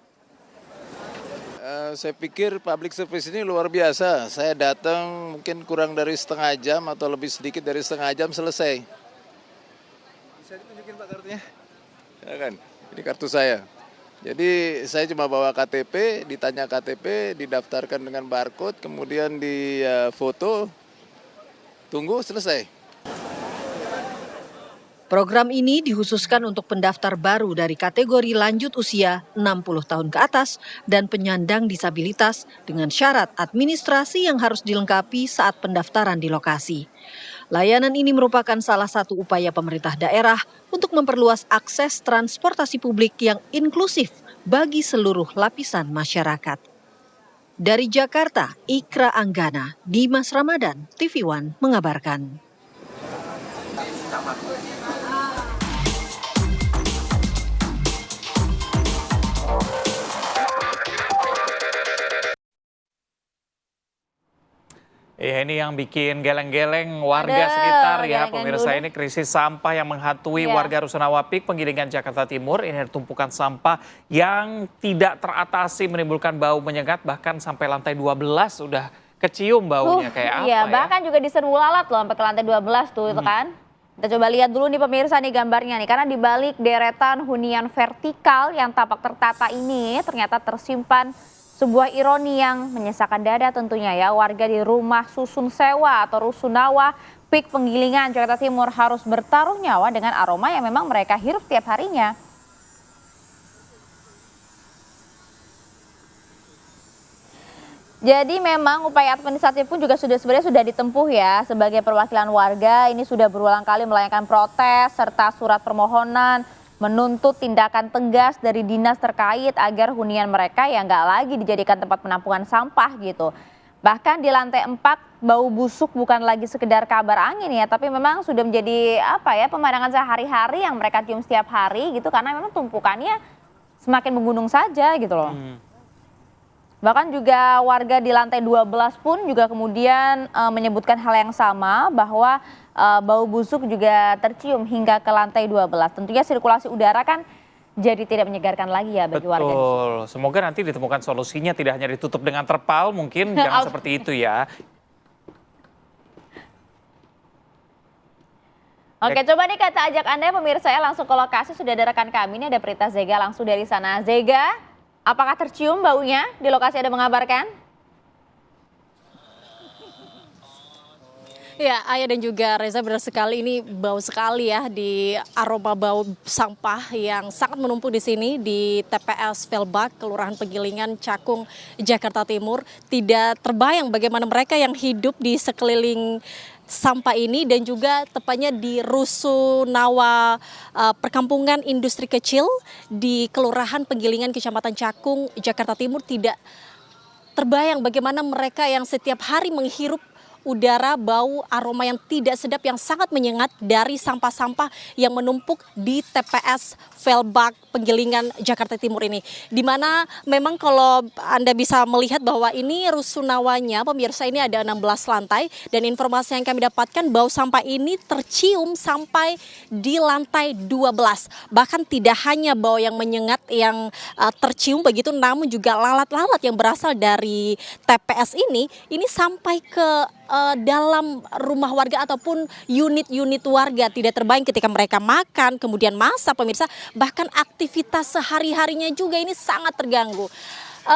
Saya pikir public service ini luar biasa. Saya datang mungkin kurang dari setengah jam atau lebih sedikit dari setengah jam selesai. Bisa ditunjukin Pak kartunya? Ya kan, ini kartu saya. Jadi saya cuma bawa KTP, ditanya KTP, didaftarkan dengan barcode, kemudian di foto, tunggu selesai. Program ini dikhususkan untuk pendaftar baru dari kategori lanjut usia 60 tahun ke atas dan penyandang disabilitas dengan syarat administrasi yang harus dilengkapi saat pendaftaran di lokasi. Layanan ini merupakan salah satu upaya pemerintah daerah untuk memperluas akses transportasi publik yang inklusif bagi seluruh lapisan masyarakat. Dari Jakarta, Ikra Anggana, Dimas Ramadan, TV One mengabarkan. Ya ini yang bikin geleng-geleng warga sekitar ya pemirsa, ini krisis sampah yang menghantui warga Rusunawa Peak Penggilingan Jakarta Timur. Ini ada tumpukan sampah yang tidak teratasi menimbulkan bau menyengat bahkan sampai lantai 12 sudah kecium baunya kayak apa iya, ya. bahkan juga diseru lalat loh sampai ke lantai 12 tuh itu kan. Kita coba lihat dulu nih pemirsa nih gambarnya nih, karena di balik deretan hunian vertikal yang tampak tertata ini ternyata tersimpan sebuah ironi yang menyesakan dada tentunya ya. Warga di rumah susun sewa atau Rusunawa Peak Penggilingan Jakarta Timur harus bertaruh nyawa dengan aroma yang memang mereka hirup tiap harinya. Jadi memang upaya administratif pun juga sebenarnya sudah ditempuh ya. Sebagai perwakilan warga ini sudah berulang kali melayangkan protes serta surat permohonan menuntut tindakan tegas dari dinas terkait agar hunian mereka ya nggak lagi dijadikan tempat penampungan sampah gitu. Bahkan di lantai 4 bau busuk bukan lagi sekedar kabar angin ya, tapi memang sudah menjadi pemandangan sehari-hari yang mereka cium setiap hari gitu, karena memang tumpukannya semakin menggunung saja gitu loh. Bahkan juga warga di lantai 12 pun juga kemudian menyebutkan hal yang sama, bahwa bau busuk juga tercium hingga ke lantai 12. Tentunya sirkulasi udara kan jadi tidak menyegarkan lagi ya bagi warga. Betul, semoga nanti ditemukan solusinya, tidak hanya ditutup dengan terpal, mungkin jangan seperti itu ya. Oke, coba nih kita ajak Anda pemirsa ya langsung ke lokasi, sudah ada rekan kami, ini ada Prita Zega langsung dari sana. Zega, apakah tercium baunya di lokasi ada mengabarkan? Ya, Ayah dan juga Reza, benar sekali ini bau sekali ya, di aroma bau sampah yang sangat menumpuk di sini di TPS Velbak, Kelurahan Penggilingan, Cakung, Jakarta Timur. Tidak terbayang bagaimana mereka yang hidup di sekeliling sampah ini dan juga tepatnya di Rusunawa, perkampungan industri kecil di Kelurahan Penggilingan, Kecamatan Cakung, Jakarta Timur, tidak terbayang bagaimana mereka yang setiap hari menghirup udara bau aroma yang tidak sedap yang sangat menyengat dari sampah-sampah yang menumpuk di TPS Velbak Penggilingan Jakarta Timur ini. Di mana memang kalau Anda bisa melihat bahwa ini rusunawanya pemirsa ini ada 16 lantai dan informasi yang kami dapatkan bau sampah ini tercium sampai di lantai 12. Bahkan tidak hanya bau yang menyengat yang tercium begitu, namun juga lalat-lalat yang berasal dari TPS ini sampai ke dalam rumah warga ataupun unit-unit warga, tidak terbayang ketika mereka makan, kemudian masak pemirsa, bahkan aktivitas sehari-harinya juga ini sangat terganggu.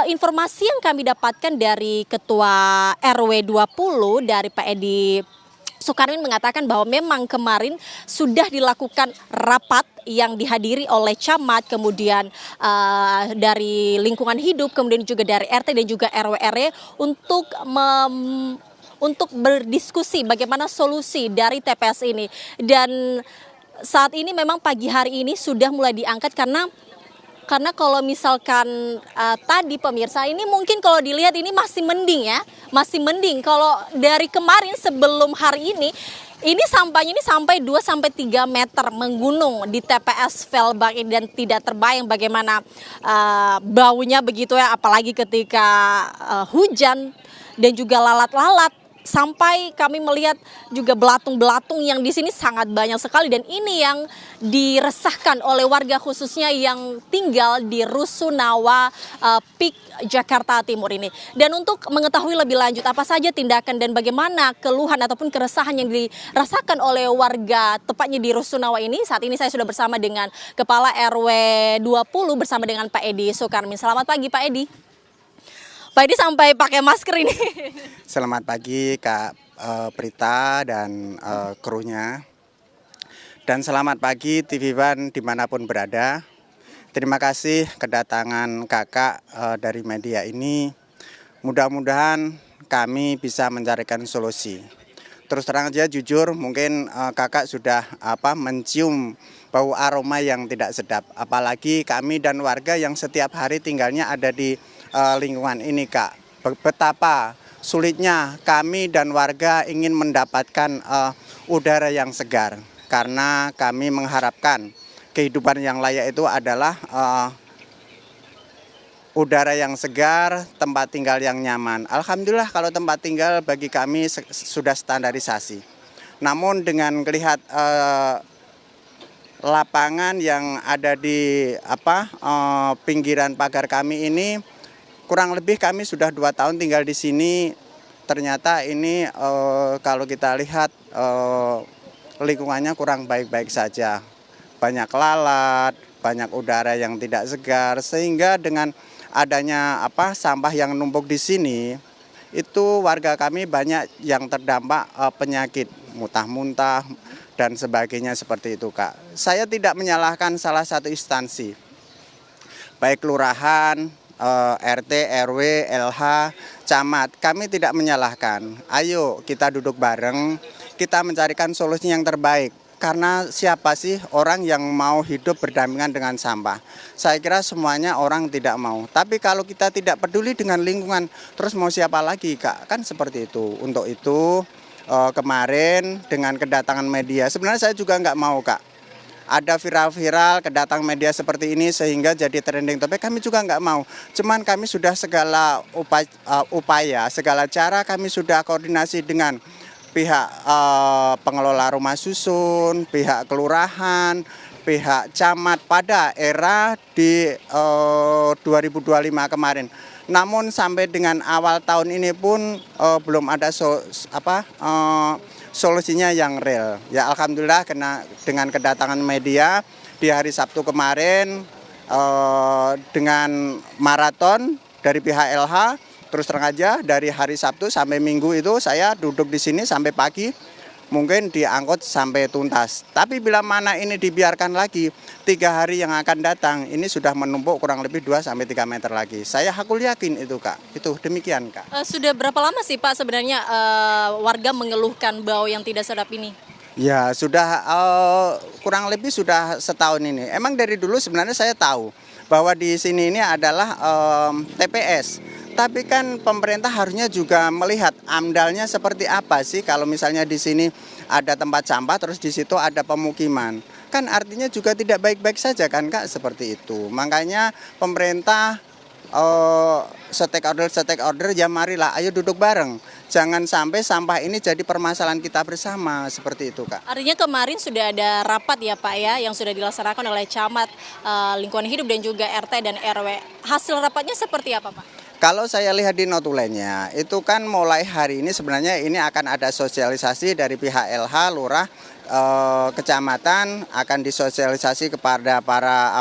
Informasi yang kami dapatkan dari Ketua RW 20 dari Pak Edi Sukarmin mengatakan bahwa memang kemarin sudah dilakukan rapat yang dihadiri oleh camat, kemudian dari lingkungan hidup, kemudian juga dari RT dan juga RW-RW untuk berdiskusi bagaimana solusi dari TPS ini. Dan saat ini memang pagi hari ini sudah mulai diangkat karena kalau misalkan tadi pemirsa ini mungkin kalau dilihat ini masih mending ya, masih mending. Kalau dari kemarin sebelum hari ini sampahnya ini sampai 2-3 meter menggunung di TPS Velbak ini dan tidak terbayang bagaimana baunya begitu ya, apalagi ketika hujan dan juga lalat-lalat. Sampai kami melihat juga belatung-belatung yang di sini sangat banyak sekali dan ini yang diresahkan oleh warga khususnya yang tinggal di Rusunawa PIK Jakarta Timur ini. Dan untuk mengetahui lebih lanjut apa saja tindakan dan bagaimana keluhan ataupun keresahan yang dirasakan oleh warga tepatnya di Rusunawa ini, saat ini saya sudah bersama dengan Kepala RW 20 bersama dengan Pak Edi Sukarmin. Selamat pagi Pak Edi. Pak Edi sampai pakai masker ini. Selamat pagi Kak Prita dan krunya. Dan selamat pagi TV One dimanapun berada. Terima kasih kedatangan kakak dari media ini. Mudah-mudahan kami bisa mencarikan solusi. Terus terang aja jujur mungkin kakak sudah mencium bau aroma yang tidak sedap. Apalagi kami dan warga yang setiap hari tinggalnya ada di lingkungan ini Kak. Betapa sulitnya kami dan warga ingin mendapatkan udara yang segar. Karena kami mengharapkan kehidupan yang layak itu adalah udara yang segar, tempat tinggal yang nyaman. Alhamdulillah kalau tempat tinggal bagi kami sudah standarisasi. Namun dengan melihat lapangan yang ada di pinggiran pagar kami ini, kurang lebih kami sudah 2 tahun tinggal di sini. Ternyata ini kalau kita lihat lingkungannya kurang baik-baik saja. Banyak lalat, banyak udara yang tidak segar, sehingga dengan adanya sampah yang numpuk di sini, itu warga kami banyak yang terdampak penyakit muntah-muntah dan sebagainya seperti itu Kak. Saya tidak menyalahkan salah satu instansi, baik kelurahan, RT, RW, LH, camat, kami tidak menyalahkan. Ayo kita duduk bareng, kita mencarikan solusi yang terbaik. Karena siapa sih orang yang mau hidup berdampingan dengan sampah? Saya kira semuanya orang tidak mau. Tapi kalau kita tidak peduli dengan lingkungan, terus mau siapa lagi Kak? Kan seperti itu. Untuk itu kemarin dengan kedatangan media, sebenarnya saya juga nggak mau Kak. Ada viral-viral kedatangan media seperti ini sehingga jadi trending topik, kami juga nggak mau. Cuman kami sudah segala upaya, segala cara kami sudah koordinasi dengan pihak pengelola rumah susun, pihak kelurahan, pihak camat pada era di 2025 kemarin. Namun sampai dengan awal tahun ini pun belum ada solusinya yang real. Ya alhamdulillah dengan kedatangan media di hari Sabtu kemarin dengan maraton dari pihak LH, terus terang aja dari hari Sabtu sampai Minggu itu saya duduk di sini sampai pagi, mungkin diangkut sampai tuntas. Tapi bila mana ini dibiarkan lagi, 3 hari yang akan datang ini sudah menumpuk kurang lebih 2-3 meter lagi. Saya hakul yakin itu Kak, itu demikian Kak. Sudah berapa lama sih Pak sebenarnya warga mengeluhkan bau yang tidak sedap ini? Ya sudah kurang lebih sudah setahun ini. Emang dari dulu sebenarnya saya tahu bahwa di sini ini adalah TPS. Tapi kan pemerintah harusnya juga melihat amdalnya seperti apa sih kalau misalnya di sini ada tempat sampah terus di situ ada pemukiman. Kan artinya juga tidak baik-baik saja kan Kak, seperti itu. Makanya pemerintah stakeholder ya marilah ayo duduk bareng. Jangan sampai sampah ini jadi permasalahan kita bersama, seperti itu Kak. Artinya kemarin sudah ada rapat ya Pak ya yang sudah dilaksanakan oleh Camat, Lingkungan Hidup dan juga RT dan RW. Hasil rapatnya seperti apa Pak? Kalau saya lihat di notulennya, itu kan mulai hari ini sebenarnya ini akan ada sosialisasi dari pihak LH, Lurah, Kecamatan akan disosialisasi kepada para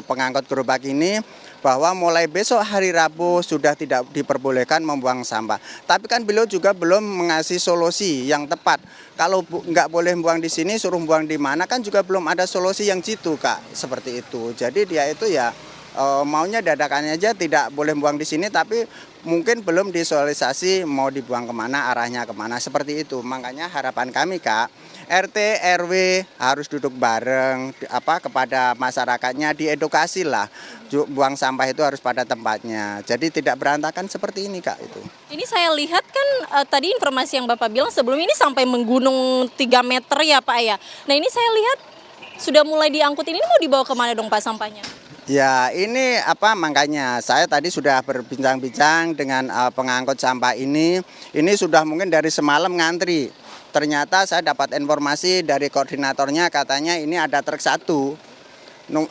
pengangkut gerobak ini bahwa mulai besok hari Rabu sudah tidak diperbolehkan membuang sampah. Tapi kan beliau juga belum mengasih solusi yang tepat. Kalau nggak boleh buang di sini, suruh buang di mana kan juga belum ada solusi yang jitu Kak, seperti itu. Jadi dia itu ya maunya dadakannya aja tidak boleh buang di sini, tapi mungkin belum disosialisasi mau dibuang kemana, arahnya kemana, seperti itu. Makanya harapan kami Kak, RT, RW harus duduk bareng kepada masyarakatnya, diedukasi lah, buang sampah itu harus pada tempatnya. Jadi tidak berantakan seperti ini Kak itu. Ini saya lihat kan tadi informasi yang Bapak bilang sebelum ini sampai menggunung 3 meter ya Pak ya. Nah ini saya lihat sudah mulai diangkut, ini mau dibawa kemana dong Pak sampahnya? Ya ini makanya saya tadi sudah berbincang-bincang dengan pengangkut sampah ini sudah mungkin dari semalam ngantri. Ternyata saya dapat informasi dari koordinatornya katanya ini ada truk 1.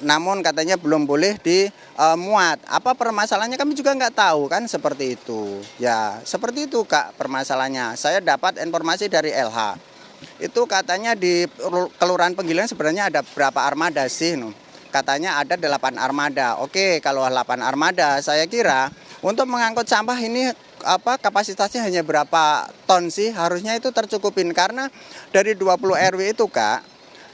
Namun katanya belum boleh dimuat. Apa permasalahannya kami juga nggak tahu kan, seperti itu. Ya seperti itu Kak permasalahannya. Saya dapat informasi dari LH. Itu katanya di Kelurahan Penggilingan sebenarnya ada berapa armada sih? Katanya ada 8 armada. Oke, kalau 8 armada saya kira untuk mengangkut sampah ini kapasitasnya hanya berapa ton sih? Harusnya itu tercukupin karena dari 20 RW itu Kak,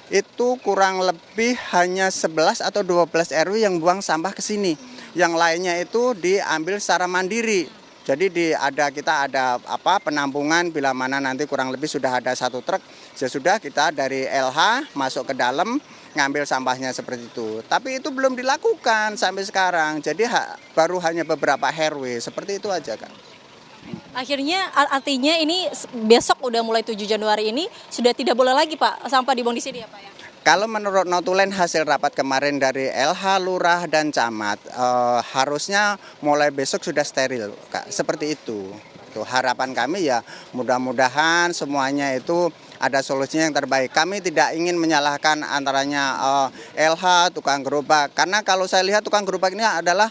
itu kurang lebih hanya 11 atau 12 RW yang buang sampah ke sini. Yang lainnya itu diambil secara mandiri. Jadi kita ada penampungan bila mana nanti kurang lebih sudah ada 1 truk, ya sudah kita dari LH masuk ke dalam ngambil sampahnya seperti itu. Tapi itu belum dilakukan sampai sekarang. Jadi baru hanya beberapa RW, seperti itu aja Kak. Akhirnya artinya ini besok udah mulai 7 Januari ini sudah tidak boleh lagi Pak sampah dibuang di sini ya Pak ya? Kalau menurut notulen hasil rapat kemarin dari LH, Lurah, dan Camat, harusnya mulai besok sudah steril Kak, seperti itu. Harapan kami ya mudah-mudahan semuanya itu ada solusinya yang terbaik. Kami tidak ingin menyalahkan antaranya LH, tukang gerobak. Karena kalau saya lihat tukang gerobak ini adalah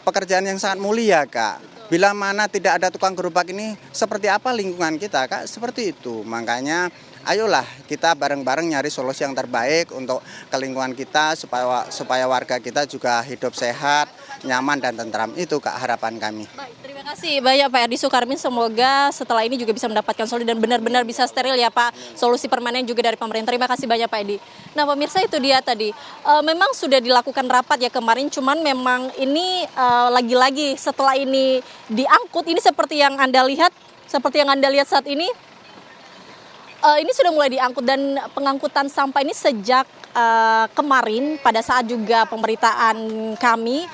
pekerjaan yang sangat mulia Kak. Bila mana tidak ada tukang gerobak ini seperti apa lingkungan kita Kak, seperti itu. Makanya ayolah kita bareng-bareng nyari solusi yang terbaik untuk ke lingkungan kita supaya warga kita juga hidup sehat, nyaman dan tentram. Itu Kak harapan kami. Baik, terima kasih banyak Pak Erdi Sukarmin. Semoga setelah ini juga bisa mendapatkan solusi dan benar-benar bisa steril ya Pak. Solusi permanen juga dari pemerintah. Terima kasih banyak Pak Erdi. Nah pemirsa itu dia tadi. Memang sudah dilakukan rapat ya kemarin. Cuman memang ini lagi-lagi setelah ini diangkut. Ini seperti yang Anda lihat saat ini. Ini sudah mulai diangkut dan pengangkutan sampah ini sejak kemarin pada saat juga pemberitaan kami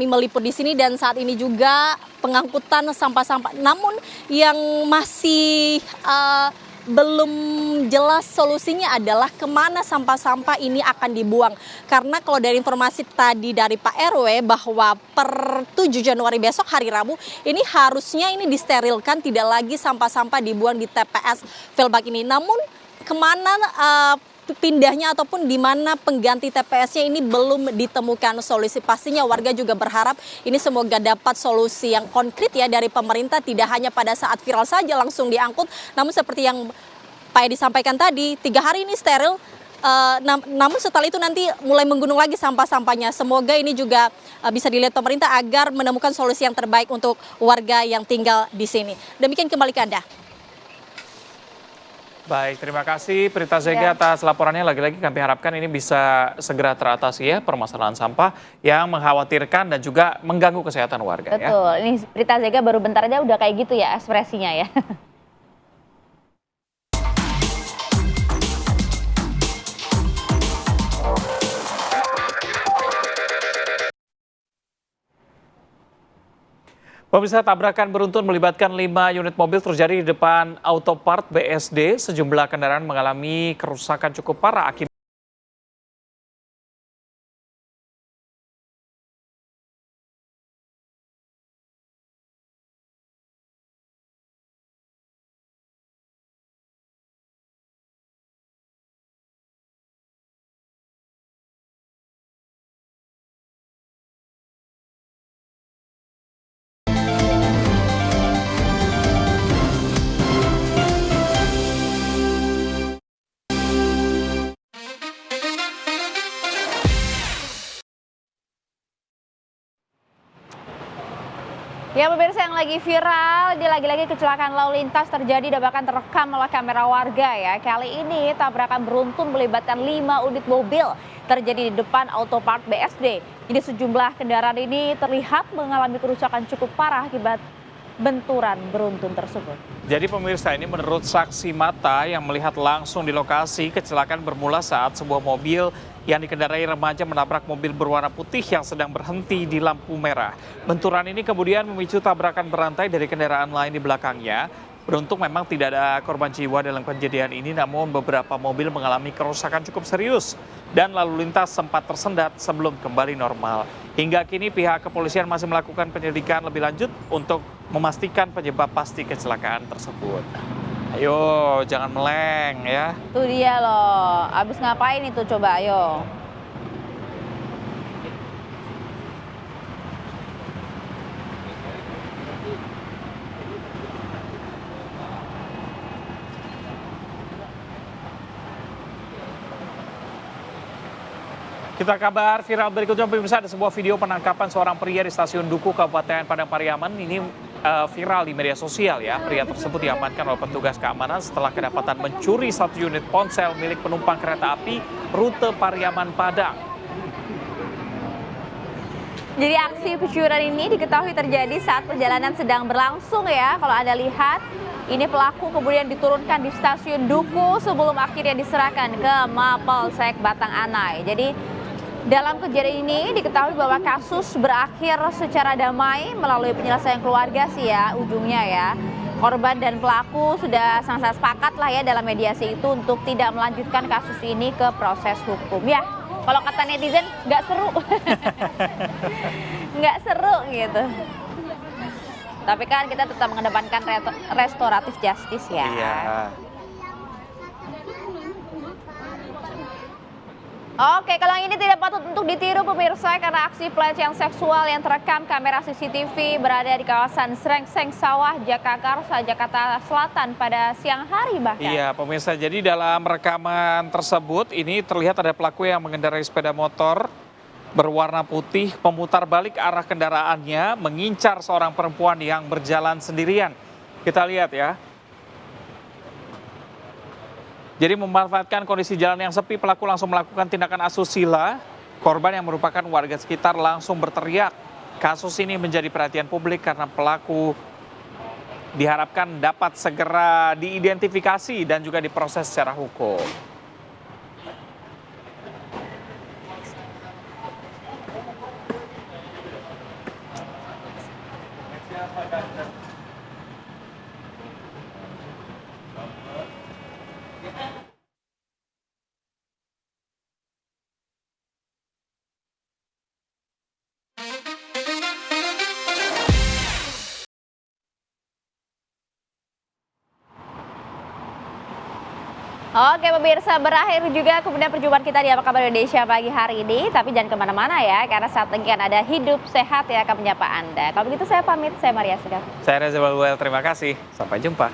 meliput di sini dan saat ini juga pengangkutan sampah-sampah. Namun yang masih belum jelas solusinya adalah kemana sampah-sampah ini akan dibuang. Karena kalau dari informasi tadi dari Pak RW bahwa per 7 Januari besok hari Rabu ini harusnya ini disterilkan, tidak lagi sampah-sampah dibuang di TPS Velbak ini. Namun kemana pindahnya ataupun di mana pengganti TPS-nya ini belum ditemukan solusi. Pastinya warga juga berharap ini semoga dapat solusi yang konkret ya dari pemerintah, tidak hanya pada saat viral saja langsung diangkut, namun seperti yang Pak Edi sampaikan tadi 3 hari ini steril, namun setelah itu nanti mulai menggunung lagi sampah-sampahnya. Semoga ini juga bisa dilihat pemerintah agar menemukan solusi yang terbaik untuk warga yang tinggal di sini. Demikian kembali ke Anda. Baik, terima kasih Prita Zega atas laporannya. Lagi-lagi kami harapkan ini bisa segera teratasi ya permasalahan sampah yang mengkhawatirkan dan juga mengganggu kesehatan warga. Betul, ini Prita Zega baru bentar aja udah kayak gitu ya ekspresinya ya. Pemirsa, tabrakan beruntun melibatkan 5 unit mobil terjadi di depan Autopart BSD. Sejumlah kendaraan mengalami kerusakan cukup parah akibat Ya pemirsa, yang lagi viral, lagi-lagi kecelakaan lalu lintas terjadi dan bahkan terekam oleh kamera warga ya. Kali ini tabrakan beruntun melibatkan 5 unit mobil terjadi di depan Autopart BSD. Jadi sejumlah kendaraan ini terlihat mengalami kerusakan cukup parah akibat benturan beruntun tersebut. Jadi pemirsa, ini menurut saksi mata yang melihat langsung di lokasi, kecelakaan bermula saat sebuah mobil yang dikendarai remaja menabrak mobil berwarna putih yang sedang berhenti di lampu merah. Benturan ini kemudian memicu tabrakan berantai dari kendaraan lain di belakangnya. Beruntung memang tidak ada korban jiwa dalam kejadian ini, namun beberapa mobil mengalami kerusakan cukup serius dan lalu lintas sempat tersendat sebelum kembali normal. Hingga kini pihak kepolisian masih melakukan penyelidikan lebih lanjut untuk memastikan penyebab pasti kecelakaan tersebut. Ayo, jangan meleng ya. Tuh dia loh, abis ngapain itu coba, ayo. Kita kabar viral berikutnya, pemirsa, ada sebuah video penangkapan seorang pria di stasiun Duku, Kabupaten Padang Pariaman. Ini viral di media sosial ya. Pria tersebut diamankan oleh petugas keamanan setelah kedapatan mencuri 1 unit ponsel milik penumpang kereta api rute Pariaman Padang. Jadi aksi pencurian ini diketahui terjadi saat perjalanan sedang berlangsung ya. Kalau Anda lihat, ini pelaku kemudian diturunkan di stasiun Duku sebelum akhirnya diserahkan ke Mapolsek Batang Anai. Jadi dalam kejadian ini diketahui bahwa kasus berakhir secara damai melalui penyelesaian keluarga sih ya ujungnya ya. Korban dan pelaku sudah sangat sepakat lah ya dalam mediasi itu untuk tidak melanjutkan kasus ini ke proses hukum ya. Kalau kata netizen nggak seru, nggak seru gitu. Tapi kan kita tetap mengedepankan restoratif justice ya. Iya. Oke, kalau yang ini tidak patut untuk ditiru pemirsa karena aksi pelecehan seksual yang terekam kamera CCTV berada di kawasan Srengseng Sawah, Jagakarsa, Jakarta Selatan pada siang hari bahkan. Iya pemirsa, jadi dalam rekaman tersebut ini terlihat ada pelaku yang mengendarai sepeda motor berwarna putih memutar balik arah kendaraannya mengincar seorang perempuan yang berjalan sendirian. Kita lihat ya. Jadi memanfaatkan kondisi jalan yang sepi, pelaku langsung melakukan tindakan asusila. Korban yang merupakan warga sekitar langsung berteriak. Kasus ini menjadi perhatian publik karena pelaku diharapkan dapat segera diidentifikasi dan juga diproses secara hukum. Oke pemirsa, berakhir juga kemudian perjumpaan kita di Apa Kabar Indonesia pagi hari ini. Tapi jangan kemana-mana ya, karena saat lagi kan ada Hidup Sehat yang akan menyapa Anda. Kalau begitu saya pamit, saya Maria Segaf. Saya Reza Balwel, terima kasih. Sampai jumpa.